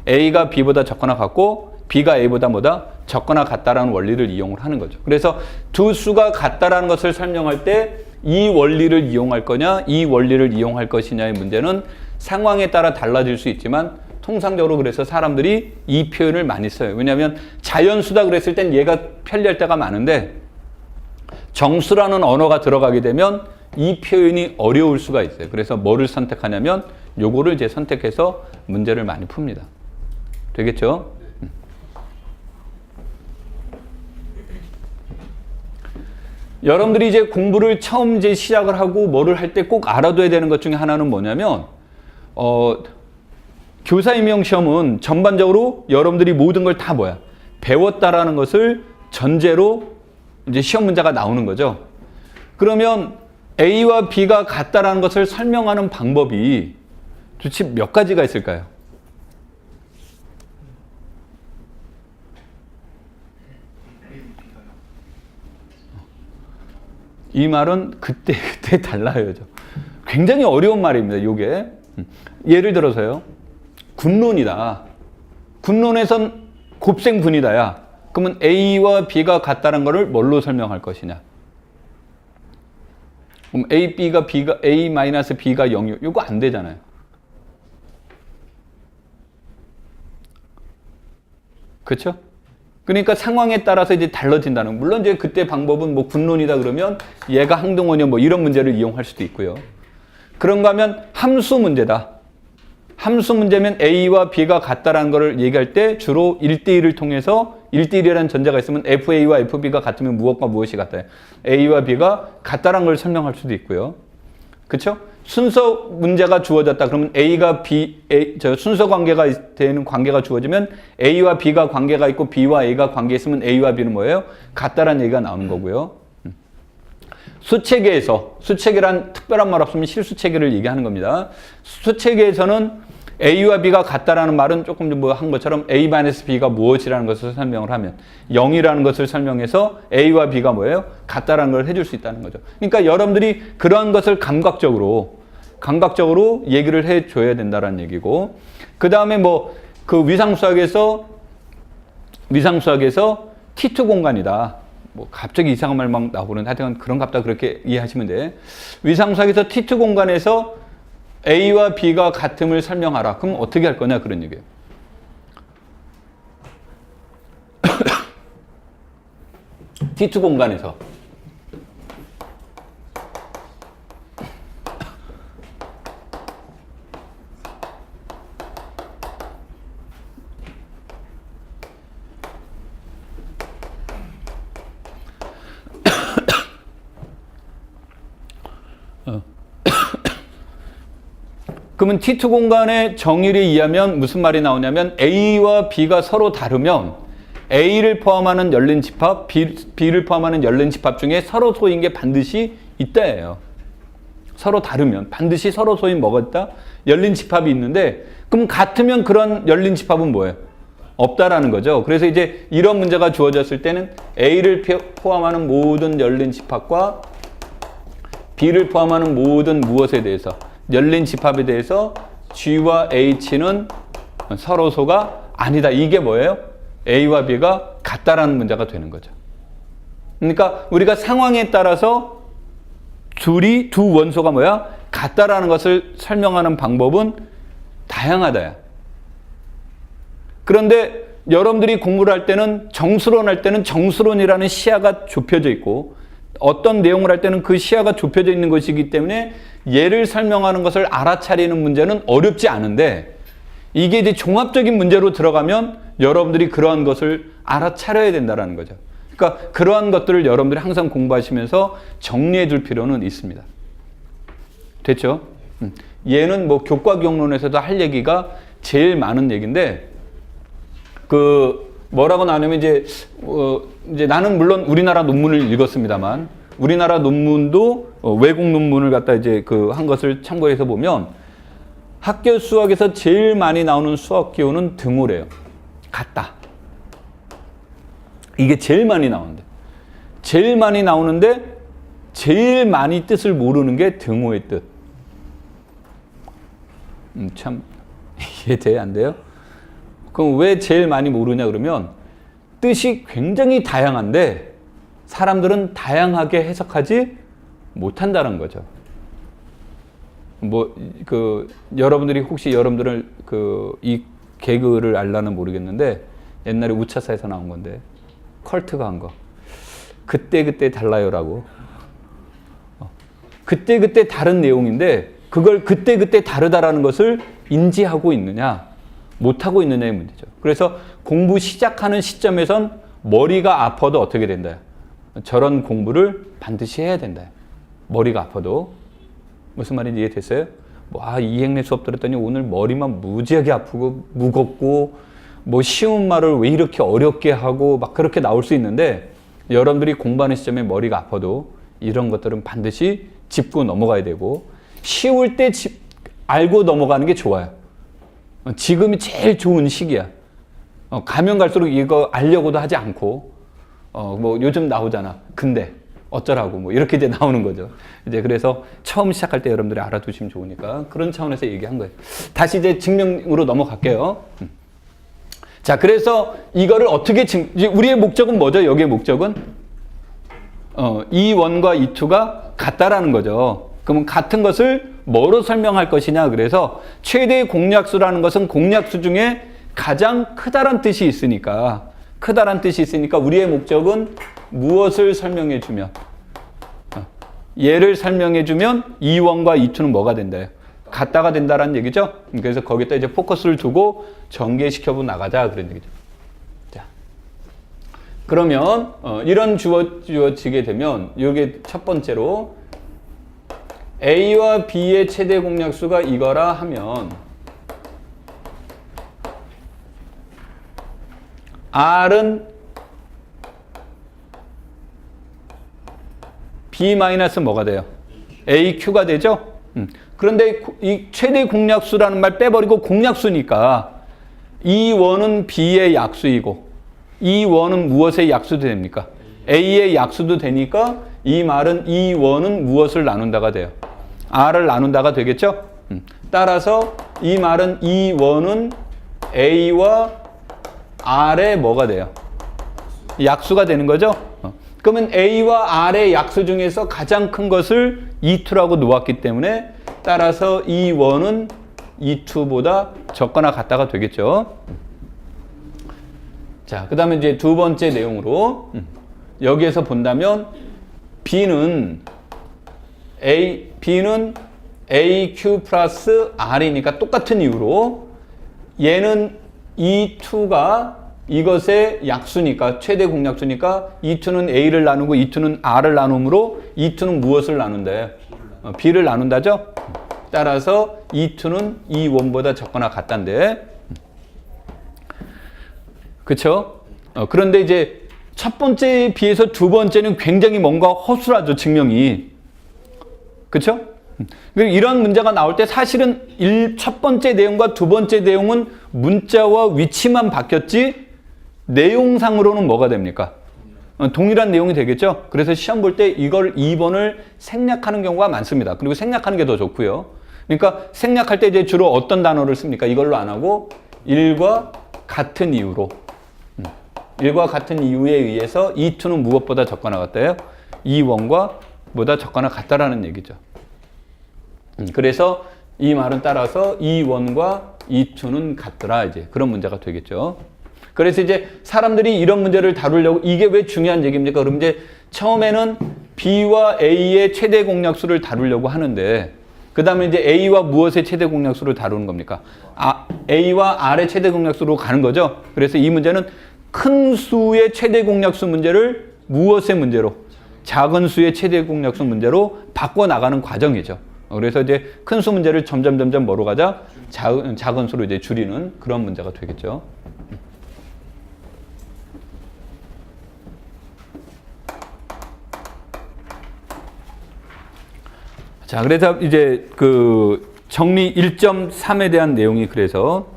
A가 B보다 적거나 같고 B가 A보다 뭐다? 적거나 같다라는 원리를 이용을 하는 거죠. 그래서 두 수가 같다라는 것을 설명할 때 이 원리를 이용할 거냐, 이 원리를 이용할 것이냐의 문제는 상황에 따라 달라질 수 있지만 통상적으로 그래서 사람들이 이 표현을 많이 써요. 왜냐하면 자연수다 그랬을 땐 얘가 편리할 때가 많은데 정수라는 언어가 들어가게 되면 이 표현이 어려울 수가 있어요. 그래서 뭐를 선택하냐면 요거를 이제 선택해서 문제를 많이 풉니다. 되겠죠? 여러분들이 이제 공부를 처음 이제 시작을 하고 뭐를 할 때 꼭 알아둬야 되는 것 중에 하나는 뭐냐면, 교사 임용 시험은 전반적으로 여러분들이 모든 걸 다 뭐야? 배웠다라는 것을 전제로 이제 시험 문제가 나오는 거죠. 그러면 A와 B가 같다라는 것을 설명하는 방법이 도대체 몇 가지가 있을까요? 이 말은 그때 달라요. 굉장히 어려운 말입니다. 이게 예를 들어서요. 군론이다. 군론에선 곱셈분이다야. 그러면 A와 B가 같다는 것을 뭘로 설명할 것이냐? 그럼 A-B가 0, 이거 안 되잖아요. 그렇죠? 그러니까 상황에 따라서 이제 달라진다는. 물론 이제 그때 방법은 뭐 군론이다 그러면 얘가 항등원이야 뭐 이런 문제를 이용할 수도 있고요. 그런가 하면 함수 문제다. 함수 문제면 A와 B가 같다라는 것을 얘기할 때 주로 1대1을 통해서 1대1이라는 전제가 있으면 FA와 FB가 같으면 무엇과 무엇이 같아요? A와 B가 같다라는 걸 설명할 수도 있고요. 그렇죠? 순서 문제가 주어졌다. 그러면 A가 B, 순서 관계가 되는 관계가 주어지면 A와 B가 관계가 있고 B와 A가 관계 있으면 A와 B는 뭐예요? 같다라는 얘기가 나오는 거고요. 수체계에서, 수체계란 특별한 말 없으면 실수체계를 얘기하는 겁니다. 수체계에서는 A와 B가 같다라는 말은 조금 뭐 한 것처럼 A-B가 무엇이라는 것을 설명을 하면 0이라는 것을 설명해서 A와 B가 뭐예요? 같다라는 걸 해줄 수 있다는 거죠. 그러니까 여러분들이 그런 것을 감각적으로 얘기를 해줘야 된다는 얘기고, 그 다음에 뭐 그 위상수학에서 T2 공간이다. 뭐 갑자기 이상한 말 막 나오는데 하여튼 그런 갑다 그렇게 이해하시면 돼. 위상수학에서 T2 공간에서 A와 B가 같음을 설명하라. 그럼 어떻게 할 거냐 그런 얘기예요. T2 공간에서 그러면 T2 공간의 정의를 이해하면 무슨 말이 나오냐면 A와 B가 서로 다르면 A를 포함하는 열린 집합, B를 포함하는 열린 집합 중에 서로 소인 게 반드시 있다예요. 서로 다르면 반드시 서로 소인 뭐가 있다? 열린 집합이 있는데 그럼 같으면 그런 열린 집합은 뭐예요? 없다라는 거죠. 그래서 이제 이런 문제가 주어졌을 때는 A를 포함하는 모든 열린 집합과 B를 포함하는 모든 무엇에 대해서 열린 집합에 대해서 G와 H는 서로 소가 아니다. 이게 뭐예요? A와 B가 같다라는 문제가 되는 거죠. 그러니까 우리가 상황에 따라서 두 원소가 뭐야? 같다라는 것을 설명하는 방법은 다양하다야. 그런데 여러분들이 공부를 할 때는 정수론 할 때는 정수론이라는 시야가 좁혀져 있고 어떤 내용을 할 때는 그 시야가 좁혀져 있는 것이기 때문에 얘를 설명하는 것을 알아차리는 문제는 어렵지 않은데 이게 이제 종합적인 문제로 들어가면 여러분들이 그러한 것을 알아차려야 된다는 거죠. 그러니까 그러한 것들을 여러분들이 항상 공부하시면서 정리해 둘 필요는 있습니다. 됐죠? 얘는 뭐 교과 경론에서도 할 얘기가 제일 많은 얘기인데 뭐라고 나오냐면 이제 나는 물론 우리나라 논문을 읽었습니다만 우리나라 논문도 외국 논문을 갖다 이제 한 것을 참고해서 보면 학교 수학에서 제일 많이 나오는 수학 기호는 등호래요. 같다. 이게 제일 많이 나오는데 제일 많이 나오는데 제일 많이 뜻을 모르는 게 등호의 뜻. 참 이해돼야 안 돼요? 그럼 왜 제일 많이 모르냐 그러면 뜻이 굉장히 다양한데 사람들은 다양하게 해석하지 못한다는 거죠. 여러분들이 혹시 여러분들을 이 개그를 알라는 모르겠는데 옛날에 우차사에서 나온 건데 컬트가 한 거. 그때 달라요라고. 그때 다른 내용인데 그걸 그때 다르다라는 것을 인지하고 있느냐 못하고 있느냐의 문제죠. 그래서 공부 시작하는 시점에선 머리가 아파도 어떻게 된다? 저런 공부를 반드시 해야 된다. 머리가 아파도. 무슨 말인지 이해됐어요? 이행내 수업 들었더니 오늘 머리만 무지하게 아프고 무겁고 쉬운 말을 왜 이렇게 어렵게 하고 막 그렇게 나올 수 있는데 여러분들이 공부하는 시점에 머리가 아파도 이런 것들은 반드시 짚고 넘어가야 되고 쉬울 때 알고 넘어가는 게 좋아요. 지금이 제일 좋은 시기야. 가면 갈수록 이거 알려고도 하지 않고, 요즘 나오잖아. 근데, 어쩌라고, 이렇게 이제 나오는 거죠. 이제 그래서 처음 시작할 때 여러분들이 알아두시면 좋으니까 그런 차원에서 얘기한 거예요. 다시 이제 증명으로 넘어갈게요. 자, 그래서 이거를 어떻게 우리의 목적은 뭐죠? 여기의 목적은? 이 원과 이 투가 같다라는 거죠. 그러면 같은 것을 뭐로 설명할 것이냐. 그래서 최대의 공약수라는 것은 공약수 중에 가장 크다란 뜻이 있으니까 우리의 목적은 무엇을 설명해 주면 얘를 설명해 주면 이 원과 이 투는 뭐가 된다요? 같다가 된다라는 얘기죠. 그래서 거기다 이제 포커스를 두고 전개시켜보 나가자 그런 얘기죠. 자, 그러면 이런 주어지게 되면 이게 첫 번째로 A와 B의 최대 공약수가 이거라 하면 R은 B 마이너스 뭐가 돼요? AQ가 되죠? 그런데 이 최대 공약수라는 말 빼버리고 공약수니까 이 원은 B의 약수이고 이 원은 무엇의 약수도 됩니까? A의 약수도 되니까 이 말은 이 원은 무엇을 나눈다가 돼요? R을 나눈다가 되겠죠? 따라서 이 말은 이 원은 A와 R의 뭐가 돼요? 약수가 되는 거죠? 그러면 A와 R의 약수 중에서 가장 큰 것을 E2라고 놓았기 때문에 따라서 이 원은 E2보다 적거나 같다가 되겠죠? 자, 그 다음에 이제 두 번째 내용으로 여기에서 본다면 B는 AQ 플러스 R이니까 똑같은 이유로 얘는 E2가 이것의 약수니까 최대 공약수니까 E2는 A를 나누고 E2는 R을 나누므로 E2는 무엇을 나눈대요? B를 나눈다죠? 따라서 E2는 E1보다 적거나 같단데. 그쵸? 그런데 이제 첫 번째에 비해서 두 번째는 굉장히 뭔가 허술하죠, 증명이. 그쵸? 이런 문제가 나올 때 사실은 첫 번째 내용과 두 번째 내용은 문자와 위치만 바뀌었지 내용상으로는 뭐가 됩니까? 동일한 내용이 되겠죠? 그래서 시험 볼 때 이걸 2번을 생략하는 경우가 많습니다. 그리고 생략하는 게 더 좋고요. 그러니까 생략할 때 이제 주로 어떤 단어를 씁니까? 이걸로 안 하고 1과 같은 이유로. 1과 같은 이유에 의해서 E2는 무엇보다 적거나 같다요? E1과 보다 적거나 같다라는 얘기죠. 그래서 이 말은 따라서 E1과 E2는 같더라. 이제 그런 문제가 되겠죠. 그래서 이제 사람들이 이런 문제를 다루려고 이게 왜 중요한 얘기입니까? 그럼 이제 처음에는 B와 A의 최대 공약수를 다루려고 하는데 그 다음에 이제 A와 무엇의 최대 공약수를 다루는 겁니까? A와 R의 최대 공약수로 가는 거죠. 그래서 이 문제는 큰 수의 최대 공약수 문제를 무엇의 문제로? 작은 수의 최대 공약수 문제로 바꿔나가는 과정이죠. 그래서 이제 큰 수 문제를 점점 뭐로 가자? 작은 수로 이제 줄이는 그런 문제가 되겠죠. 자, 그래서 이제 그 정리 1.3에 대한 내용이 그래서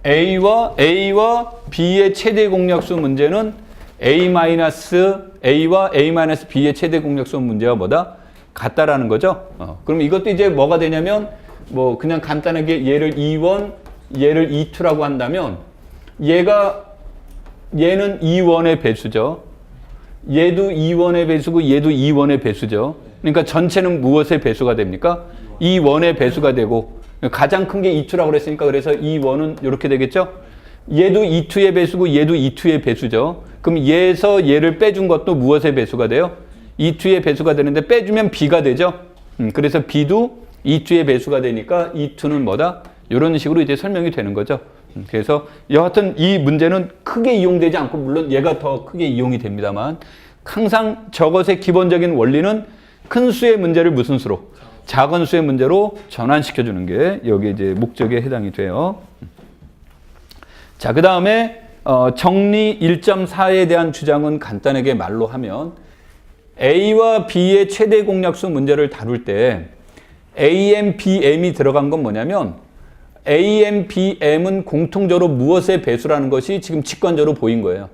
A와 B의 최대 공약수 문제는 A와 A-B의 최대 공약수 문제와 뭐다? 같다라는 거죠. 그럼 이것도 이제 뭐가 되냐면 뭐 그냥 간단하게 얘를 E1, 얘를 E2라고 한다면 얘는 E1의 배수죠. 얘도 E1의 배수고 얘도 E1의 배수죠. 그러니까 전체는 무엇의 배수가 됩니까? E1의 배수가 되고 가장 큰 게 E2라고 그랬으니까 그래서 E1은 이렇게 되겠죠? 얘도 E2의 배수고 얘도 E2의 배수죠. 그럼 얘에서 얘를 빼준 것도 무엇의 배수가 돼요? E2의 배수가 되는데 빼주면 B가 되죠? 그래서 B도 E2의 배수가 되니까 E2는 뭐다? 이런 식으로 이제 설명이 되는 거죠. 그래서 여하튼 이 문제는 크게 이용되지 않고 물론 얘가 더 크게 이용이 됩니다만 항상 저것의 기본적인 원리는 큰 수의 문제를 무슨 수로? 작은 수의 문제로 전환시켜 주는 게 여기 이제 목적에 해당이 돼요. 자, 그 다음에 정리 1.4에 대한 주장은 간단하게 말로 하면 A와 B의 최대 공약수 문제를 다룰 때 AM, BM이 들어간 건 뭐냐면 AM, BM은 공통적으로 무엇의 배수라는 것이 지금 직관적으로 보인 거예요.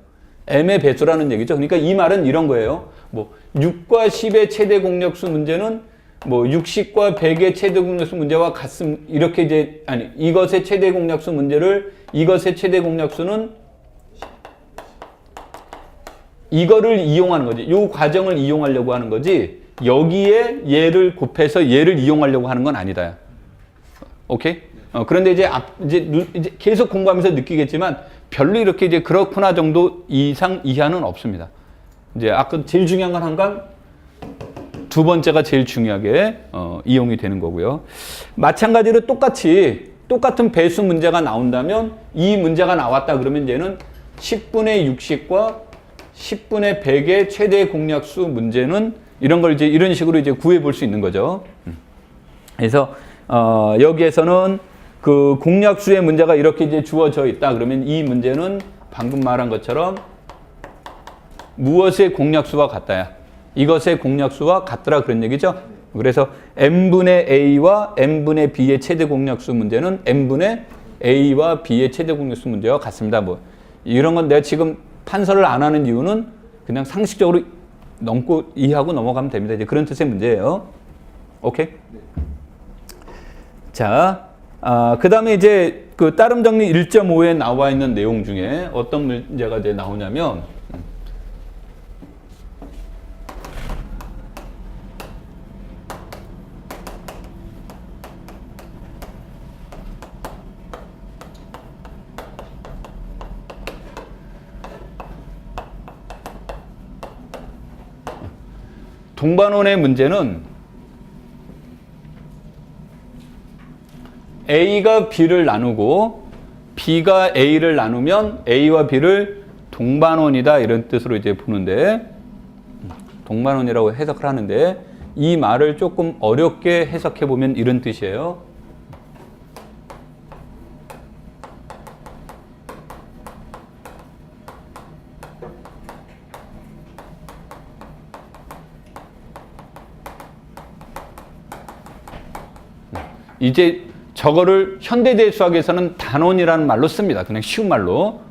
M의 배수라는 얘기죠. 그러니까 이 말은 이런 거예요. 뭐 6과 10의 최대 공약수 문제는 뭐 60과 100의 최대 공약수 문제와 같음 이렇게 이제 아니 이것의 최대 공약수 문제를 이것의 최대 공약수는 이거를 이용하는 거지. 이 과정을 이용하려고 하는 거지. 여기에 얘를 곱해서 얘를 이용하려고 하는 건 아니다. 오케이? 그런데 이제 계속 공부하면서 느끼겠지만 별로 이렇게 이제 그렇구나 정도 이하는 없습니다. 이제 아까 제일 중요한 건 한간 두 번째가 제일 중요하게 이용이 되는 거고요. 마찬가지로 똑같은 배수 문제가 나온다면 이 문제가 나왔다 그러면 얘는 10분의 60과 10분의 100의 최대 공약수 문제는 이런 걸 이제 이런 식으로 이제 구해 볼 수 있는 거죠. 그래서 여기에서는 그 공약수의 문제가 이렇게 이제 주어져 있다 그러면 이 문제는 방금 말한 것처럼 무엇의 공약수와 같다야? 이것의 공약수와 같더라 그런 얘기죠. 그래서 n분의 a와 n분의 b의 최대 공약수 문제는 n분의 a와 b의 최대 공약수 문제와 같습니다. 뭐 이런 건 내가 지금 판서를 안 하는 이유는 그냥 상식적으로 넘고 이해하고 넘어가면 됩니다. 이제 그런 뜻의 문제예요. 오케이? 자, 그 다음에 이제 그 따름 정리 1.5에 나와 있는 내용 중에 어떤 문제가 이제 나오냐면 동반원의 문제는 A가 B를 나누고 B가 A를 나누면 A와 B를 동반원이다 이런 뜻으로 이제 보는데 동반원이라고 해석을 하는데 이 말을 조금 어렵게 해석해 보면 이런 뜻이에요. 이제 저거를 현대대수학에서는 단원이라는 말로 씁니다. 그냥 쉬운 말로.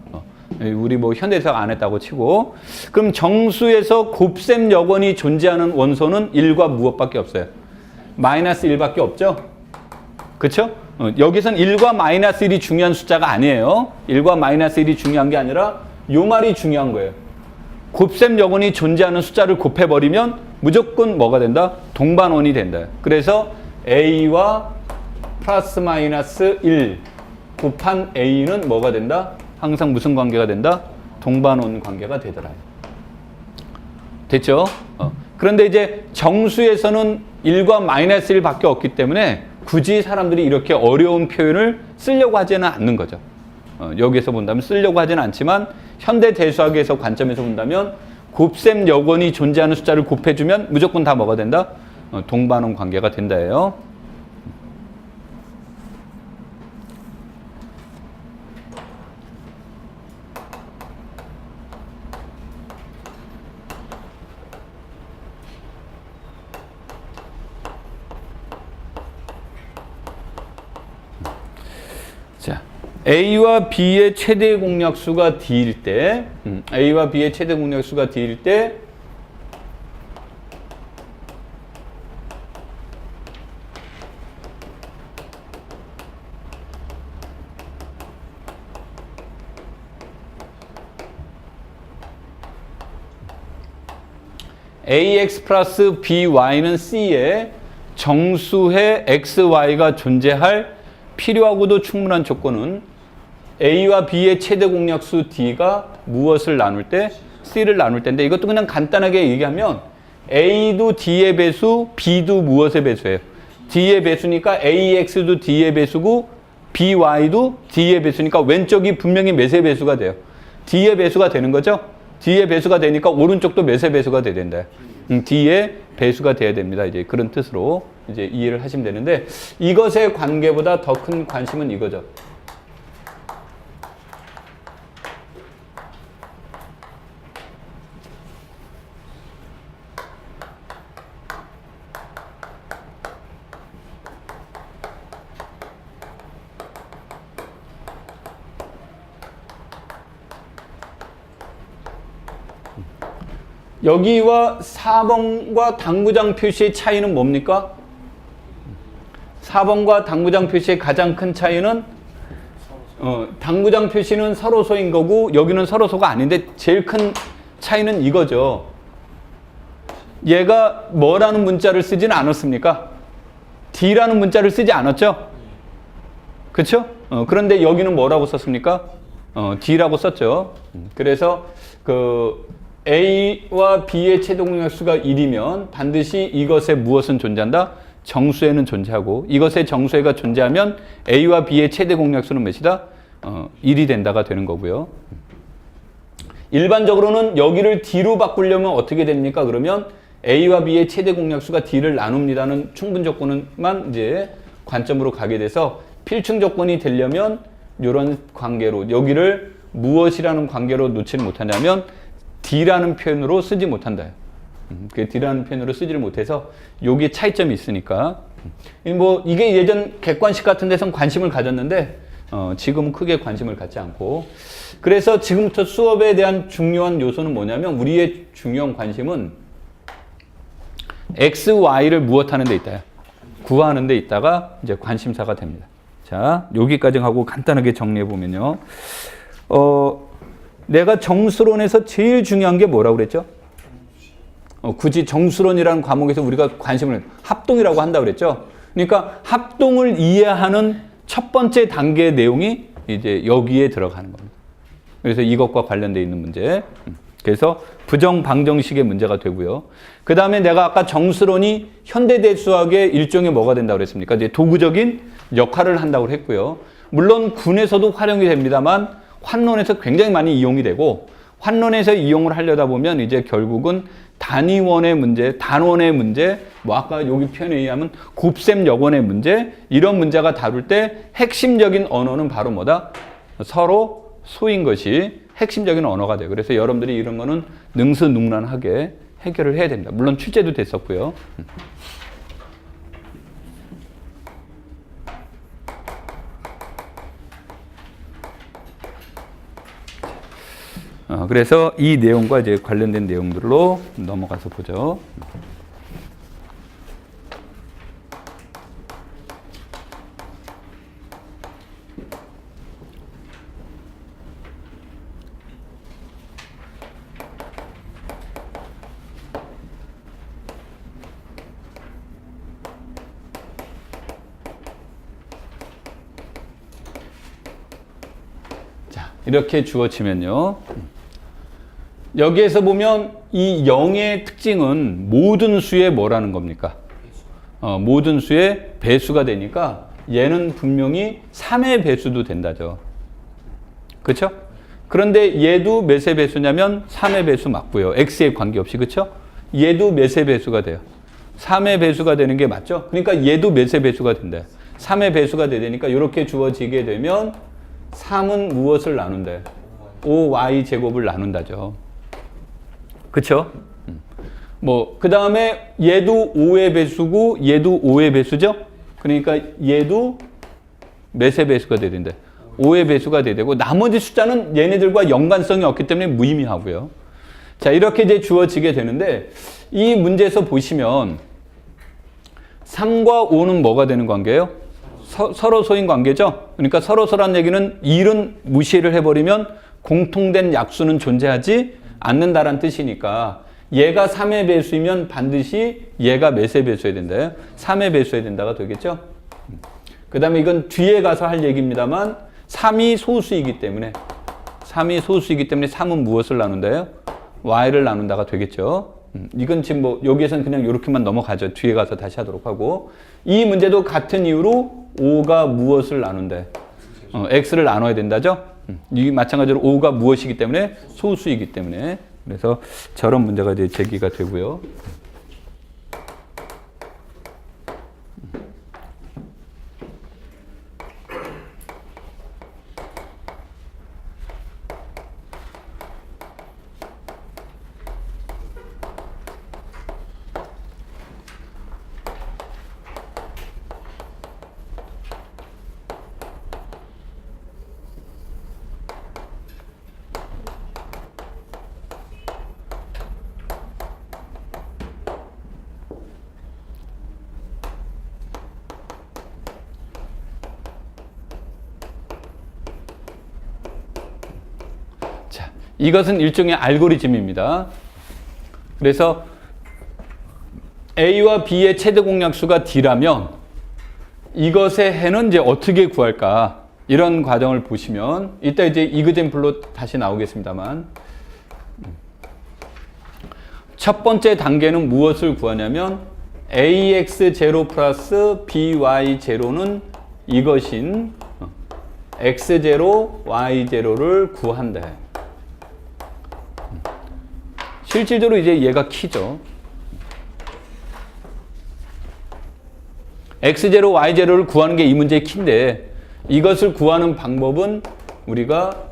우리 뭐 현대대수학 안 했다고 치고. 그럼 정수에서 곱셈 여건이 존재하는 원소는 1과 무엇밖에 없어요? 마이너스 1밖에 없죠? 그쵸? 여기선 1과 마이너스 1이 중요한 숫자가 아니에요. 1과 마이너스 1이 중요한 게 아니라 요 말이 중요한 거예요. 곱셈 여건이 존재하는 숫자를 곱해버리면 무조건 뭐가 된다? 동반원이 된다. 그래서 A와 플러스 마이너스 1 곱한 A는 뭐가 된다? 항상 무슨 관계가 된다? 동반원 관계가 되더라. 됐죠? 그런데 이제 정수에서는 1과 마이너스 1밖에 없기 때문에 굳이 사람들이 이렇게 어려운 표현을 쓰려고 하지는 않는 거죠. 여기에서 본다면 쓰려고 하지는 않지만 현대대수학에서 관점에서 본다면 곱셈 여건이 존재하는 숫자를 곱해주면 무조건 다 뭐가 된다? 동반원 관계가 된다예요. 자, A와 B의 최대 공약수가 D일 때, A와 B의 최대 공약수가 D일 때, AX 플러스 BY는 C에 정수의 XY가 존재할 필요하고도 충분한 조건은 A와 B의 최대 공약수 D가 무엇을 나눌 때? C를 나눌 때인데 이것도 그냥 간단하게 얘기하면 A도 D의 배수, B도 무엇의 배수예요? D의 배수니까 AX도 D의 배수고 BY도 D의 배수니까 왼쪽이 분명히 몇의 배수가 돼요? D의 배수가 되는 거죠? D의 배수가 되니까 오른쪽도 몇의 배수가 돼야 된다. D의 배수가 돼야 됩니다. 이제 그런 뜻으로 이제 이해를 하시면 되는데 이것의 관계보다 더 큰 관심은 이거죠. 여기와 4번과 당구장 표시의 차이는 뭡니까? 4번과 당구장 표시의 가장 큰 차이는 당구장 표시는 서로소인 거고 여기는 서로소가 아닌데 제일 큰 차이는 이거죠. 얘가 뭐라는 문자를 쓰지는 않았습니까? D라는 문자를 쓰지 않았죠? 그렇죠? 그런데 여기는 뭐라고 썼습니까? D라고 썼죠. 그래서 그 A와 B의 최대 공약수가 1이면 반드시 이것의 무엇은 존재한다? 정수에는 존재하고 이것의 정수에가 존재하면 A와 B의 최대 공약수는 몇이다? 1이 된다가 되는 거고요. 일반적으로는 여기를 D로 바꾸려면 어떻게 됩니까? 그러면 A와 B의 최대 공약수가 D를 나눕니다는 충분 조건만 이제 관점으로 가게 돼서 필충 조건이 되려면 이런 관계로 여기를 무엇이라는 관계로 놓지를 못하냐면 D라는 표현으로 쓰지 못한다. D라는 표현으로 쓰지를 못해서 여기에 차이점이 있으니까 뭐 이게 예전 객관식 같은 데선 관심을 가졌는데 지금은 크게 관심을 갖지 않고 그래서 지금부터 수업에 대한 중요한 요소는 뭐냐면 우리의 중요한 관심은 X, Y를 무엇하는 데 있다. 구하는 데 있다가 이제 관심사가 됩니다. 자, 여기까지 하고 간단하게 정리해 보면요. 내가 정수론에서 제일 중요한 게 뭐라고 그랬죠? 굳이 정수론이라는 과목에서 우리가 관심을 합동이라고 한다고 그랬죠? 그러니까 합동을 이해하는 첫 번째 단계의 내용이 이제 여기에 들어가는 겁니다. 그래서 이것과 관련되어 있는 문제. 그래서 부정 방정식의 문제가 되고요. 그 다음에 내가 아까 정수론이 현대대수학의 일종의 뭐가 된다고 그랬습니까? 이제 도구적인 역할을 한다고 했고요. 물론 군에서도 활용이 됩니다만 환론에서 굉장히 많이 이용이 되고 환론에서 이용을 하려다 보면 이제 결국은 단위원의 문제, 단원의 문제, 뭐 아까 여기 표현에 의하면 곱셈 역원의 문제, 이런 문제가 다룰 때 핵심적인 언어는 바로 뭐다? 서로 소인 것이 핵심적인 언어가 돼요. 그래서 여러분들이 이런 거는 능수능란하게 해결을 해야 됩니다. 물론 출제도 됐었고요. 그래서 이 내용과 이제 관련된 내용들로 넘어가서 보죠. 자, 이렇게 주어지면요. 여기에서 보면 이 0의 특징은 모든 수의 뭐라는 겁니까? 모든 수의 배수가 되니까 얘는 분명히 3의 배수도 된다죠. 그렇죠? 그런데 얘도 몇의 배수냐면 3의 배수 맞고요. x에 관계없이. 그렇죠? 얘도 몇의 배수가 돼요? 3의 배수가 되는 게 맞죠? 그러니까 얘도 몇의 배수가 된다. 3의 배수가 되니까 이렇게 주어지게 되면 3은 무엇을 나눈대? 5y 제곱을 나눈다죠. 그쵸? 뭐, 그 다음에 얘도 5의 배수고 얘도 5의 배수죠? 그러니까 얘도 몇의 배수가 돼야 된대? 5의 배수가 돼야 되고 나머지 숫자는 얘네들과 연관성이 없기 때문에 무의미하고요. 자, 이렇게 이제 주어지게 되는데 이 문제에서 보시면 3과 5는 뭐가 되는 관계예요? 서로 소인 관계죠? 그러니까 서로 소란 얘기는 1은 무시를 해버리면 공통된 약수는 존재하지 않는다란 뜻이니까 얘가 3의 배수이면 반드시 얘가 몇의 배수여야 된다요? 3의 배수여야 된다가 되겠죠? 그 다음에 이건 뒤에 가서 할 얘기입니다만 3이 소수이기 때문에 3은 무엇을 나눈다요? y를 나눈다가 되겠죠? 이건 지금 뭐 여기에서는 그냥 이렇게만 넘어가죠. 뒤에 가서 다시 하도록 하고 이 문제도 같은 이유로 5가 무엇을 나눈대? x를 나눠야 된다죠? 이 마찬가지로 5가 무엇이기 때문에 소수이기 때문에 그래서 저런 문제가 이제 제기가 되고요. 이것은 일종의 알고리즘입니다. 그래서 A와 B의 최대 공약수가 D라면 이것의 해는 이제 어떻게 구할까? 이런 과정을 보시면 이따 이제 이그젠플로 다시 나오겠습니다만 첫 번째 단계는 무엇을 구하냐면 AX0 플러스 BY0는 이것인 X0, Y0를 구한다. 실질적으로 이제 얘가 키죠. X0, Y0를 구하는 게 이 문제의 키인데 이것을 구하는 방법은 우리가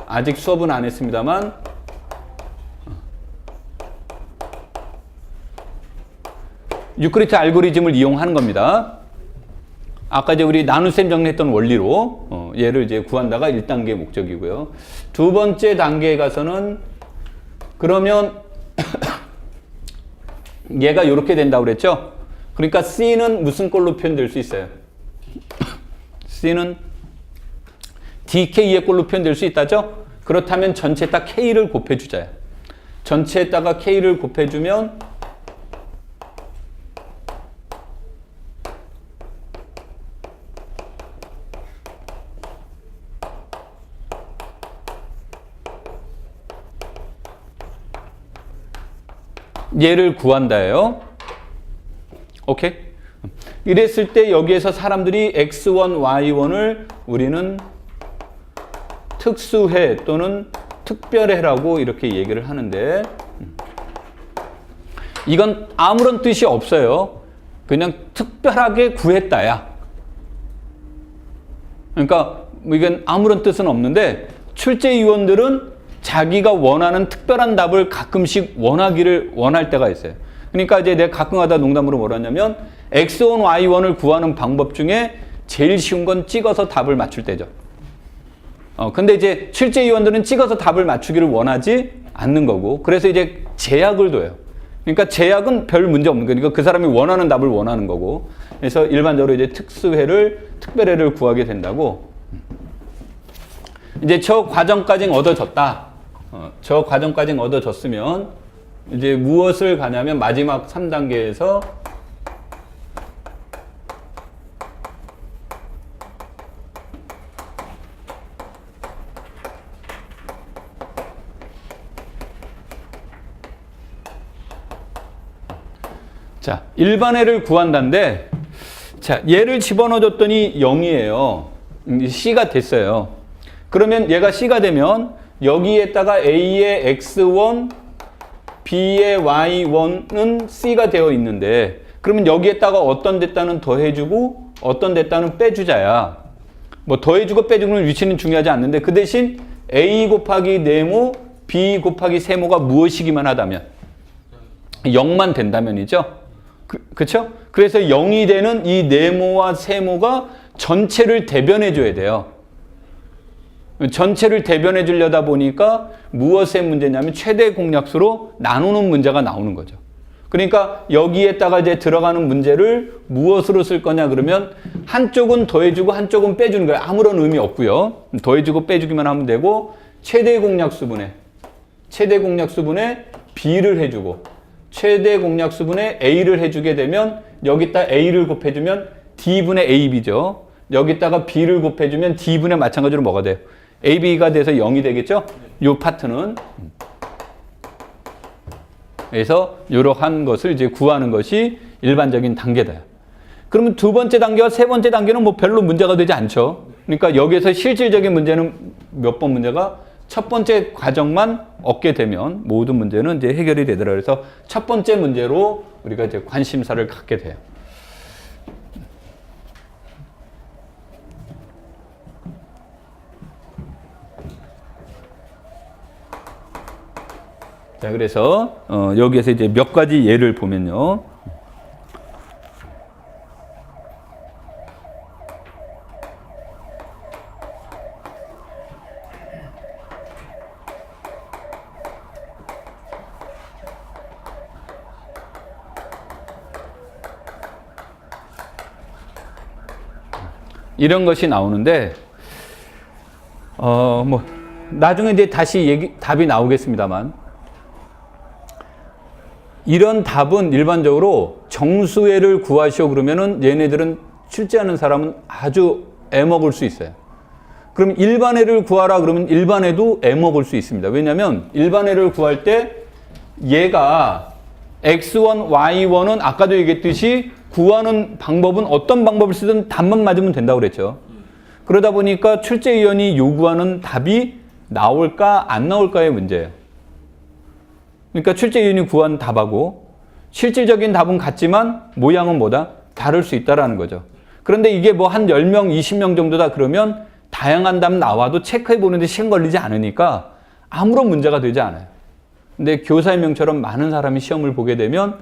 아직 수업은 안 했습니다만 유클리드 알고리즘을 이용하는 겁니다. 아까 이제 우리 나눗셈 정리했던 원리로 얘를 이제 구한다가 1단계 목적이고요. 두 번째 단계에 가서는 그러면 얘가 이렇게 된다고 그랬죠? 그러니까 C는 무슨 꼴로 표현될 수 있어요? C는 DK의 꼴로 표현될 수 있다죠? 그렇다면 전체에다 K를 곱해주자요. 전체에다가 K를 곱해주면 얘를 구한다예요. 오케이? 이랬을 때 여기에서 사람들이 X1, Y1을 우리는 특수해 또는 특별해라고 이렇게 얘기를 하는데 이건 아무런 뜻이 없어요. 그냥 특별하게 구했다야. 그러니까 이건 아무런 뜻은 없는데 출제위원들은 자기가 원하는 특별한 답을 가끔씩 원할 때가 있어요. 그러니까 이제 내가 가끔 하다 농담으로 뭐라 하냐면 X1, Y1을 구하는 방법 중에 제일 쉬운 건 찍어서 답을 맞출 때죠. 근데 이제 출제위원들은 찍어서 답을 맞추기를 원하지 않는 거고, 그래서 이제 제약을 둬요. 그러니까 제약은 별 문제 없는 거니까 그 사람이 원하는 답을 원하는 거고, 그래서 일반적으로 이제 특별회를 구하게 된다고. 이제 저 과정까지 얻어졌다. 저 과정까지 얻어졌으면 이제 무엇을 가냐면 마지막 3단계에서 자, 일반회를 구한다는데, 자, 얘를 집어넣어줬더니 0이에요. C가 됐어요. 그러면 얘가 C가 되면 여기에다가 A의 X1, B의 Y1은 C가 되어 있는데, 그러면 여기에다가 어떤 데다는 더해주고 어떤 데다는 빼주자야. 뭐 더해주고 빼주는 위치는 중요하지 않는데 그 대신 A 곱하기 네모, B 곱하기 세모가 무엇이기만 하다면 0만 된다면이죠. 그쵸? 그래서 0이 되는 이 네모와 세모가 전체를 대변해 줘야 돼요. 전체를 대변해 주려다 보니까 무엇의 문제냐면 최대 공약수로 나누는 문제가 나오는 거죠. 그러니까 여기에다가 이제 들어가는 문제를 무엇으로 쓸 거냐 그러면 한쪽은 더해주고 한쪽은 빼주는 거예요. 아무런 의미 없고요. 더해주고 빼주기만 하면 되고 최대 공약수분에 B를 해주고 최대 공약수분에 A를 해주게 되면 여기다 A를 곱해주면 D분의 AB죠. 여기다가 B를 곱해주면 D분의 마찬가지로 뭐가 돼요? AB가 돼서 0이 되겠죠? 요 파트는. 그래서 이러한 것을 이제 구하는 것이 일반적인 단계다. 그러면 두 번째 단계와 세 번째 단계는 뭐 별로 문제가 되지 않죠. 그러니까 여기에서 실질적인 문제는 몇 번 문제가 첫 번째 과정만 얻게 되면 모든 문제는 이제 해결이 되더라. 그래서 첫 번째 문제로 우리가 이제 관심사를 갖게 돼요. 자, 그래서 여기에서 이제 몇 가지 예를 보면요. 이런 것이 나오는데, 뭐, 나중에 이제 다시 답이 나오겠습니다만, 이런 답은 일반적으로 정수회를 구하시오 그러면은 얘네들은 출제하는 사람은 아주 애먹을 수 있어요. 그럼 일반회를 구하라 그러면 일반회도 애먹을 수 있습니다. 왜냐면 일반회를 구할 때 얘가 X1, Y1은 아까도 얘기했듯이 구하는 방법은 어떤 방법을 쓰든 답만 맞으면 된다고 그랬죠. 그러다 보니까 출제위원이 요구하는 답이 나올까 안 나올까의 문제예요. 그러니까 출제위원이 구한 답하고 실질적인 답은 같지만 모양은 뭐다? 다를 수 있다라는 거죠. 그런데 이게 뭐 한 10명, 20명 정도다 그러면 다양한 답 나와도 체크해 보는데 시간 걸리지 않으니까 아무런 문제가 되지 않아요. 근데 교사의 명처럼 많은 사람이 시험을 보게 되면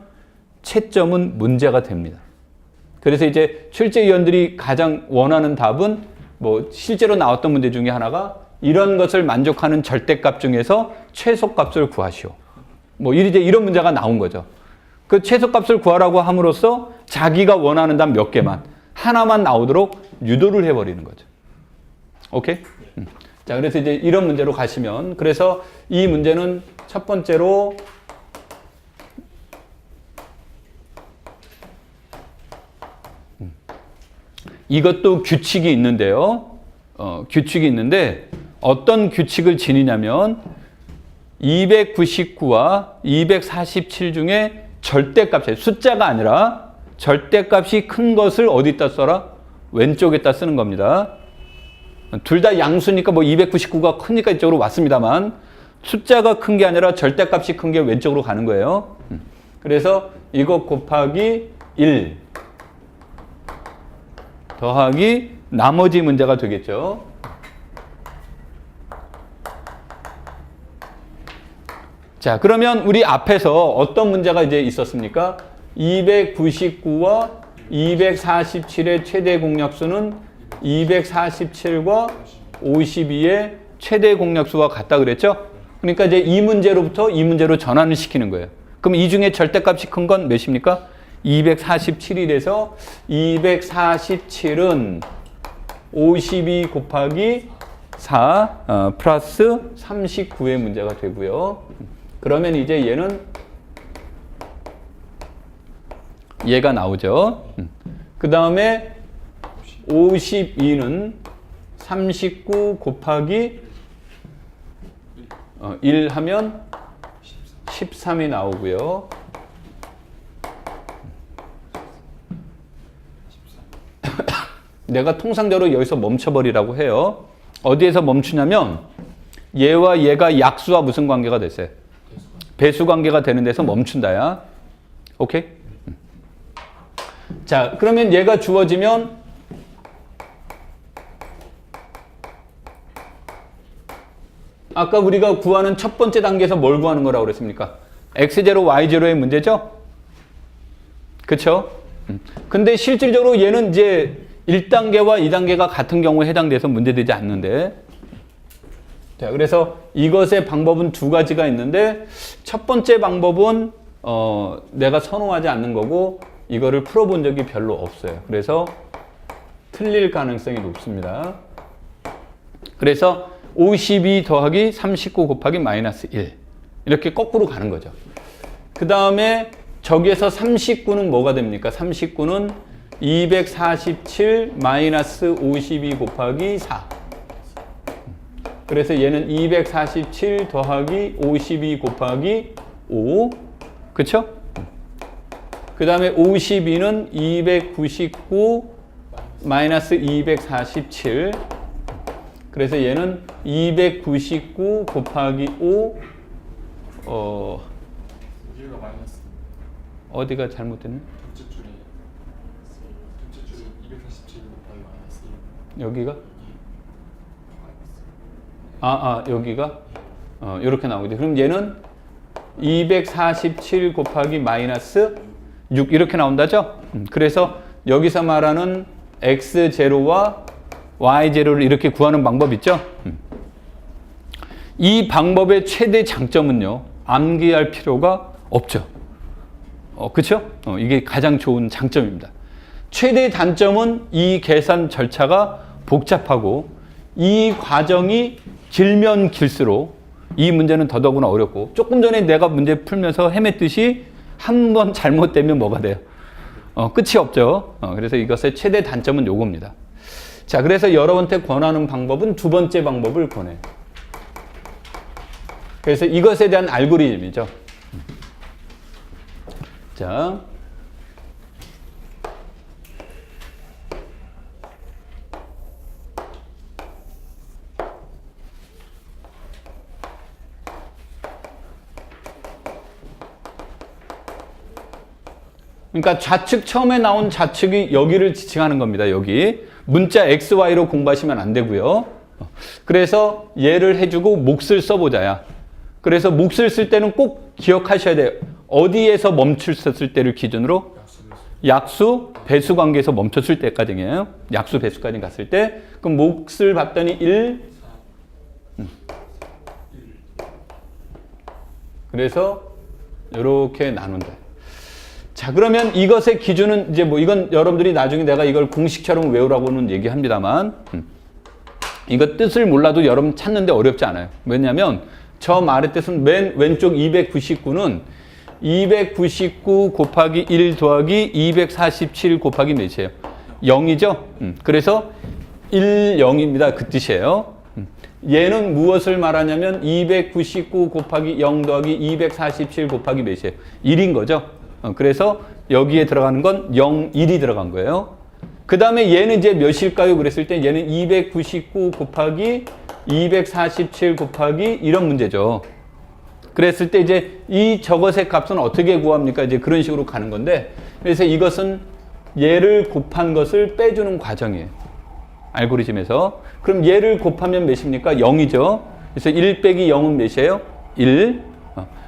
채점은 문제가 됩니다. 그래서 이제 출제위원들이 가장 원하는 답은 뭐 실제로 나왔던 문제 중에 하나가 이런 것을 만족하는 절대값 중에서 최소값을 구하시오. 뭐 이제 이런 문제가 나온 거죠. 그 최소값을 구하라고 함으로써 자기가 원하는 답 몇 개만 하나만 나오도록 유도를 해버리는 거죠. 오케이? 자, 그래서 이제 이런 문제로 가시면 그래서 이 문제는 첫 번째로 이것도 규칙이 있는데요. 규칙이 있는데 어떤 규칙을 지니냐면 299와 247 중에 절대값이에요. 숫자가 아니라 절대값이 큰 것을 어디다 써라? 왼쪽에다 쓰는 겁니다. 둘 다 양수니까 뭐 299가 크니까 이쪽으로 왔습니다만 숫자가 큰 게 아니라 절대값이 큰 게 왼쪽으로 가는 거예요. 그래서 이것 곱하기 1 더하기 나머지 문제가 되겠죠. 자, 그러면 우리 앞에서 어떤 문제가 이제 있었습니까? 299와 247의 최대 공약수는 247과 52의 최대 공약수와 같다 그랬죠? 그러니까 이제 이 문제로부터 이 문제로 전환을 시키는 거예요. 그럼 이 중에 절대값이 큰 건 몇입니까? 247이라서 247은 52 곱하기 4 플러스 39의 문제가 되고요. 그러면 이제 얘는 얘가 나오죠. 그 다음에 52는 39 곱하기 1 하면 13이 나오고요. 내가 통상적으로 여기서 멈춰버리라고 해요. 어디에서 멈추냐면 얘와 얘가 약수와 무슨 관계가 됐어요? 배수 관계가 되는 데서 멈춘다야. 오케이? 자, 그러면 얘가 주어지면 아까 우리가 구하는 첫 번째 단계에서 뭘 구하는 거라고 그랬습니까? x0, y0의 문제죠? 그쵸? 근데 실질적으로 얘는 이제 1단계와 2단계가 같은 경우에 해당돼서 문제되지 않는데. 자, 그래서 이것의 방법은 두 가지가 있는데 첫 번째 방법은 내가 선호하지 않는 거고 이거를 풀어본 적이 별로 없어요. 그래서 틀릴 가능성이 높습니다. 그래서 52 더하기 39 곱하기 마이너스 1 이렇게 거꾸로 가는 거죠. 그 다음에 저기에서 39는 뭐가 됩니까? 39는 247 마이너스 52 곱하기 4 그래서 얘는 247 더하기 52 곱하기 5 그쵸? 그 다음에 52는 299 마이너스 247 그래서 얘는 299 곱하기 5 여기가 마이너스 어디가 잘못됐네? 둘째 줄이 247 곱하기 마이너스 1 여기가? 여기가? 이렇게 나오겠죠. 그럼 얘는 247 곱하기 마이너스 6 이렇게 나온다죠? 그래서 여기서 말하는 x0와 y0를 이렇게 구하는 방법 있죠? 이 방법의 최대 장점은요. 암기할 필요가 없죠. 그렇죠? 이게 가장 좋은 장점입니다. 최대 단점은 이 계산 절차가 복잡하고 이 과정이 길면 길수록 이 문제는 더더구나 어렵고 조금 전에 내가 문제 풀면서 헤맸듯이 한 번 잘못되면 뭐가 돼요? 끝이 없죠. 그래서 이것의 최대 단점은 요겁니다. 자, 그래서 여러분한테 권하는 방법은 두 번째 방법을 권해요. 그래서 이것에 대한 알고리즘이죠. 자. 그러니까 좌측 처음에 나온 좌측이 여기를 지칭하는 겁니다. 여기. 문자 XY로 공부하시면 안 되고요. 그래서 얘를 해주고 몫을 써보자야. 그래서 몫을 쓸 때는 꼭 기억하셔야 돼요. 어디에서 멈췄을 때를 기준으로? 약수, 배수 관계에서 멈췄을 때까지예요. 약수, 배수까지 갔을 때. 그럼 몫을 봤더니 1. 그래서 이렇게 나눈다. 자, 그러면 이것의 기준은 이제 뭐 이건 여러분들이 나중에 내가 이걸 공식처럼 외우라고는 얘기합니다만 이거 뜻을 몰라도 여러분 찾는데 어렵지 않아요. 왜냐하면 저 말의 뜻은 맨 왼쪽 299는 299 곱하기 1 더하기 247 곱하기 몇이에요? 0이죠? 그래서 1, 0입니다. 그 뜻이에요. 얘는 무엇을 말하냐면 299 곱하기 0 더하기 247 곱하기 몇이에요? 1인 거죠. 그래서 여기에 들어가는 건 0, 1이 들어간 거예요. 그 다음에 얘는 이제 몇일까요? 그랬을 때 얘는 299 곱하기 247 곱하기 이런 문제죠. 그랬을 때 이제 이 저것의 값은 어떻게 구합니까? 이제 그런 식으로 가는 건데, 그래서 이것은 얘를 곱한 것을 빼주는 과정이에요. 알고리즘에서. 그럼 얘를 곱하면 몇입니까? 0이죠. 그래서 1 빼기 0은 몇이에요? 1.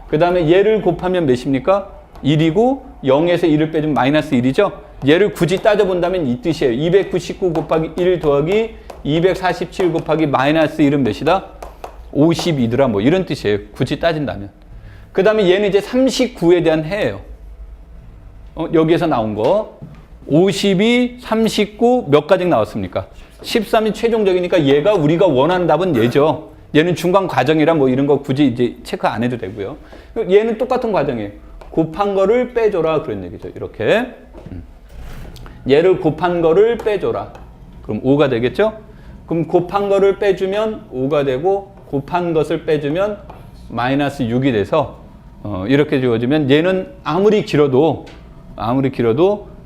그 다음에 얘를 곱하면 몇입니까? 1이고 0에서 1을 빼주면 마이너스 1이죠. 얘를 굳이 따져본다면 이 뜻이에요. 299 곱하기 1 더하기 247 곱하기 마이너스 1은 몇이다? 52더라 뭐 이런 뜻이에요. 굳이 따진다면. 그 다음에 얘는 이제 39에 대한 해예요. 여기에서 나온 거. 52, 39 몇 가지 나왔습니까? 13이 최종적이니까 얘가 우리가 원하는 답은 얘죠. 얘는 중간 과정이라 뭐 이런 거 굳이 이제 체크 안 해도 되고요. 얘는 똑같은 과정이에요. 곱한 거를 빼줘라 그런 얘기죠. 이렇게. 얘를 곱한 거를 빼줘라. 그럼 5가 되겠죠? 그럼 곱한 거를 빼주면 5가 되고 곱한 것을 빼주면 마이너스 6이 돼서 이렇게 주어지면 얘는 아무리 길어도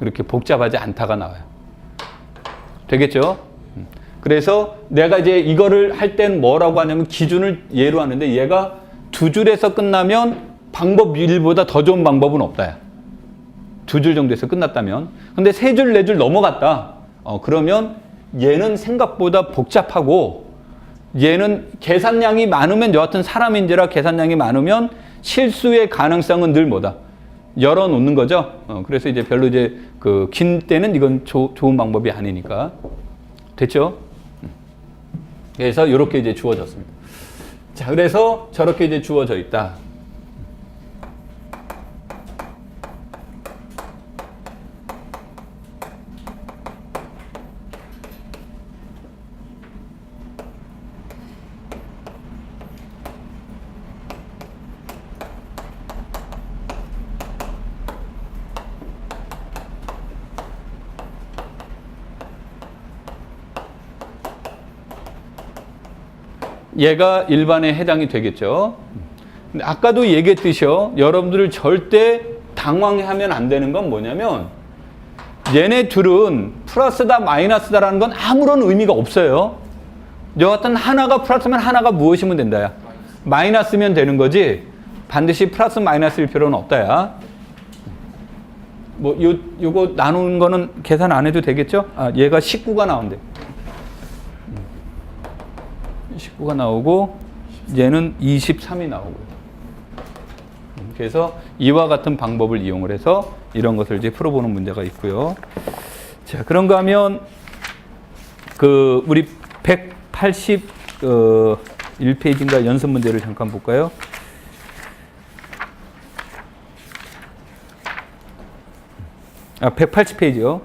이렇게 복잡하지 않다가 나와요. 되겠죠? 그래서 내가 이제 이거를 할 땐 뭐라고 하냐면 기준을 얘로 하는데 얘가 두 줄에서 끝나면 방법 1보다 더 좋은 방법은 없다. 두 줄 정도에서 끝났다면. 근데 세 줄, 네 줄 넘어갔다. 그러면 얘는 생각보다 복잡하고 얘는 계산량이 많으면 여하튼 사람인지라 계산량이 많으면 실수의 가능성은 늘 뭐다? 열어놓는 거죠. 그래서 이제 별로 이제 그 긴 때는 이건 좋은 방법이 아니니까. 됐죠? 그래서 이렇게 이제 주어졌습니다. 자, 그래서 저렇게 이제 주어져 있다. 얘가 일반에 해당이 되겠죠. 근데 아까도 얘기했듯이요. 여러분들을 절대 당황하면 안 되는 건 뭐냐면 얘네 둘은 플러스다 마이너스다라는 건 아무런 의미가 없어요. 여하튼 하나가 플러스면 하나가 무엇이면 된다야? 마이너스면 되는 거지 반드시 플러스 마이너스일 필요는 없다야. 뭐 요거 나누는 거는 계산 안 해도 되겠죠? 얘가 19가 나온대. 19가 나오고 얘는 23이 나오고요. 그래서 이와 같은 방법을 이용을 해서 이런 것을 이제 풀어보는 문제가 있고요. 자, 그런가 하면 그 우리 181페이지인가 연습 문제를 잠깐 볼까요? 아, 180페이지요.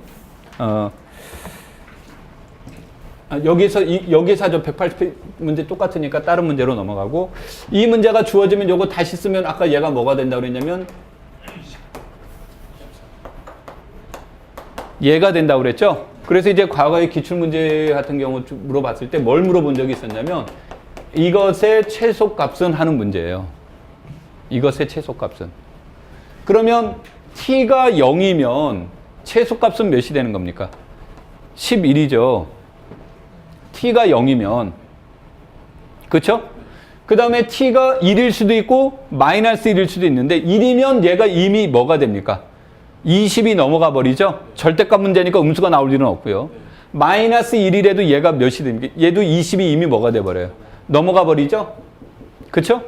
여기서 저 180페이지 문제 똑같으니까 다른 문제로 넘어가고 이 문제가 주어지면 요거 다시 쓰면 아까 얘가 뭐가 된다고 그랬냐면 얘가 된다고 그랬죠? 그래서 이제 과거의 기출문제 같은 경우 물어봤을 때 뭘 물어본 적이 있었냐면 이것의 최소값은 하는 문제예요. 이것의 최소값은. 그러면 t가 0이면 최소값은 몇이 되는 겁니까? 11이죠. t가 0이면. 그쵸? 그 다음에 t가 1일 수도 있고 마이너스 1일 수도 있는데 1이면 얘가 이미 뭐가 됩니까? 20이 넘어가 버리죠? 절대값 문제니까 음수가 나올 일은 없고요. 마이너스 1이라도 얘가 몇이 됩니까? 얘도 20이 이미 뭐가 돼버려요? 넘어가 버리죠? 그쵸?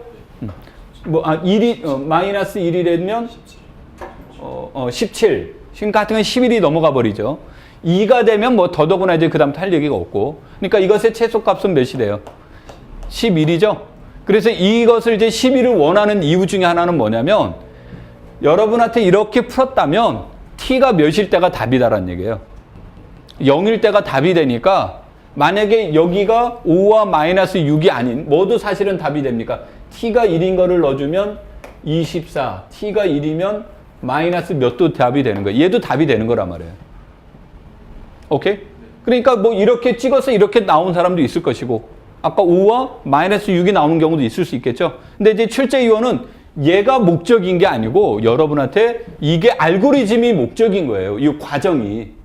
마이너스 1이라면 17. 지금 같은 건 11이 넘어가 버리죠. 2가 되면 뭐 더더구나 이제 그 다음 탈 얘기가 없고. 그러니까 이것의 최소값은 몇이 돼요? 11이죠? 그래서 이것을 이제 11을 원하는 이유 중에 하나는 뭐냐면 여러분한테 이렇게 풀었다면 t가 몇일 때가 답이다라는 얘기예요. 0일 때가 답이 되니까 만약에 여기가 5와 마이너스 6이 아닌 뭐도 사실은 답이 됩니까? t가 1인 거를 넣어주면 24, t가 1이면 마이너스 몇도 답이 되는 거예요. 얘도 답이 되는 거란 말이에요. 오케이? 그러니까 뭐 이렇게 찍어서 이렇게 나온 사람도 있을 것이고 아까 5와 마이너스 6이 나오는 경우도 있을 수 있겠죠. 근데 이제 출제 이원은 얘가 목적인 게 아니고 여러분한테 이게 알고리즘이 목적인 거예요. 이 과정이.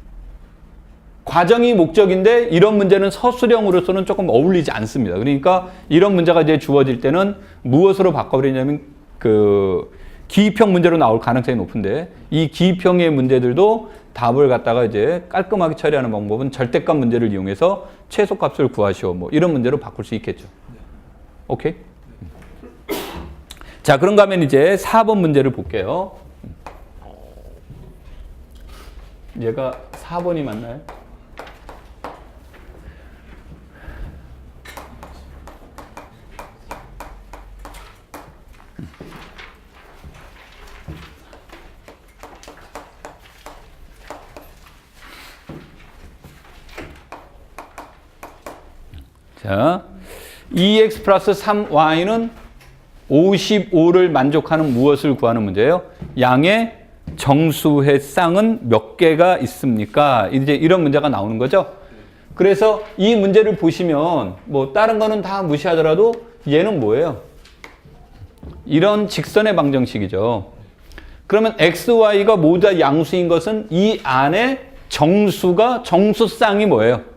과정이 목적인데 이런 문제는 서술형으로서는 조금 어울리지 않습니다. 그러니까 이런 문제가 이제 주어질 때는 무엇으로 바꿔버리냐면 그 기입형 문제로 나올 가능성이 높은데 이 기입형의 문제들도 답을 갖다가 이제 깔끔하게 처리하는 방법은 절대값 문제를 이용해서 최소값을 구하시오. 뭐 이런 문제로 바꿀 수 있겠죠. 오케이? 자, 그런가 하면 이제 4번 문제를 볼게요. 얘가 4번이 맞나요? 자, 2x 플러스 3y는 55를 만족하는 무엇을 구하는 문제예요? 양의 정수의 쌍은 몇 개가 있습니까? 이제 이런 문제가 나오는 거죠. 그래서 이 문제를 보시면 뭐 다른 거는 다 무시하더라도 얘는 뭐예요? 이런 직선의 방정식이죠. 그러면 x, y가 모두 다 양수인 것은 이 안에 정수쌍이 뭐예요?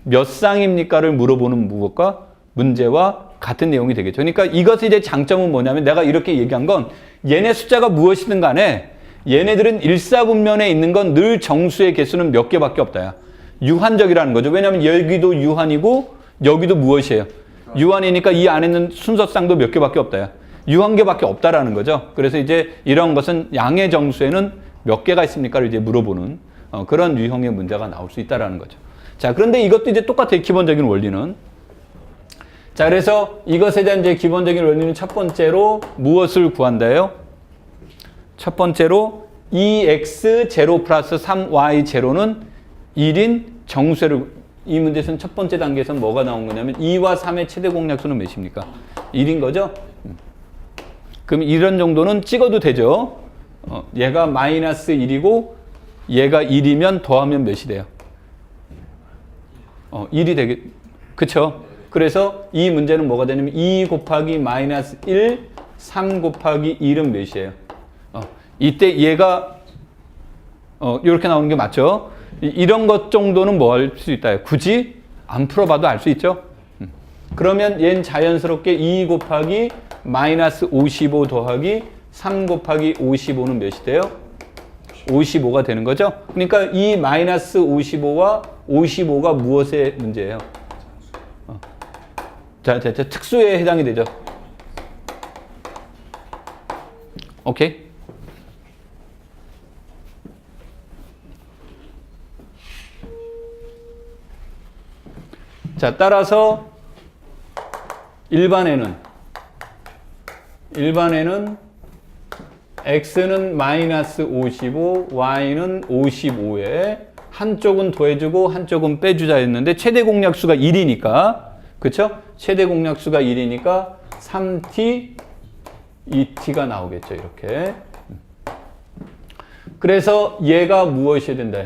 몇 쌍입니까를 물어보는 무엇과 문제와 같은 내용이 되겠죠. 그러니까 이것의 이제 장점은 뭐냐면 내가 이렇게 얘기한 건 얘네 숫자가 무엇이든 간에 얘네들은 일사분면에 있는 건 늘 정수의 개수는 몇 개밖에 없다야. 유한적이라는 거죠. 왜냐하면 여기도 유한이고 여기도 무엇이에요? 유한이니까 이 안에 있는 순서쌍도 몇 개밖에 없다야. 유한개밖에 없다라는 거죠. 그래서 이제 이런 것은 양의 정수에는 몇 개가 있습니까를 이제 물어보는 그런 유형의 문제가 나올 수 있다라는 거죠. 자, 그런데 이것도 이제 똑같아요. 기본적인 원리는. 자, 그래서 이것에 대한 이제 기본적인 원리는 첫 번째로 무엇을 구한다요? 첫 번째로 2x 제로 플러스 3y 제로는 1인 정수를 이 문제에서는 첫 번째 단계에서는 뭐가 나온 거냐면 2와 3의 최대 공약수는 몇입니까? 1인 거죠? 그럼 이런 정도는 찍어도 되죠? 얘가 마이너스 1이고 얘가 1이면 더하면 몇이 돼요? 1이 되겠, 그쵸? 그래서 이 문제는 뭐가 되냐면 2 곱하기 마이너스 1, 3 곱하기 1은 몇이에요? 이때 얘가 이렇게 나오는 게 맞죠? 이런 것 정도는 뭐 할 수 있다. 굳이 안 풀어봐도 알 수 있죠? 그러면 얘는 자연스럽게 2 곱하기 마이너스 55 더하기 3 곱하기 55는 몇이 돼요? 55가 되는 거죠? 그러니까 이 마이너스 55와 55가 무엇의 문제예요? 자, 특수에 해당이 되죠. 오케이? 자, 따라서 일반에는 x는 마이너스 55, y는 55에 한쪽은 더해주고 한쪽은 빼주자 했는데 최대 공약수가 1이니까 그쵸? 최대 공약수가 1이니까 3t, 2t가 나오겠죠. 이렇게. 그래서 얘가 무엇이 된다?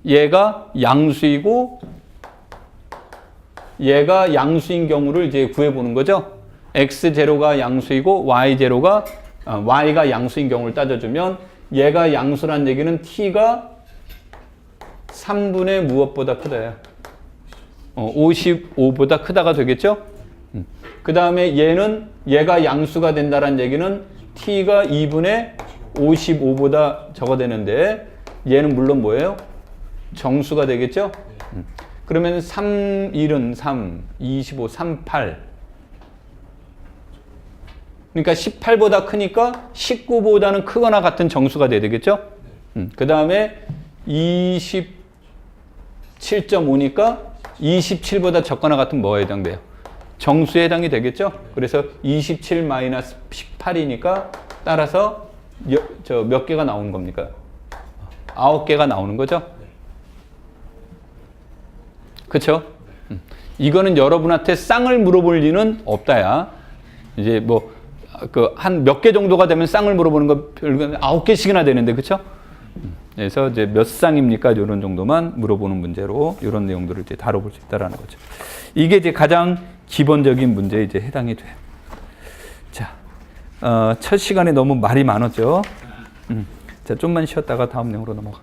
얘가 양수이고 얘가 양수인 경우를 이제 구해보는 거죠. x0가 양수이고 y가 양수인 경우를 따져주면 얘가 양수란 얘기는 t가 3분의 무엇보다 크다요? 55보다 크다가 되겠죠? 그 다음에 얘가 양수가 된다는 얘기는 t가 2분의 55보다 적어 되는데 얘는 물론 뭐예요? 정수가 되겠죠? 그러면 3, 1은 3, 25, 38. 그러니까 18보다 크니까 19보다는 크거나 같은 정수가 돼야 되겠죠? 그 다음에 27.5니까 27보다 적거나 같은 뭐에 해당돼요? 정수에 해당이 되겠죠? 그래서 27 마이너스 18이니까 따라서 몇 개가 나오는 겁니까? 9개가 나오는 거죠? 그쵸? 이거는 여러분한테 쌍을 물어볼 리는 없다야. 이제 뭐, 한 몇 개 정도가 되면 쌍을 물어보는 거 9개씩이나 되는데, 그쵸? 그래서 이제 몇 쌍입니까? 이런 정도만 물어보는 문제로 이런 내용들을 이제 다뤄볼 수 있다라는 거죠. 이게 이제 가장 기본적인 문제에 이제 해당이 돼요. 자, 첫 시간에 너무 말이 많았죠? 자, 좀만 쉬었다가 다음 내용으로 넘어가.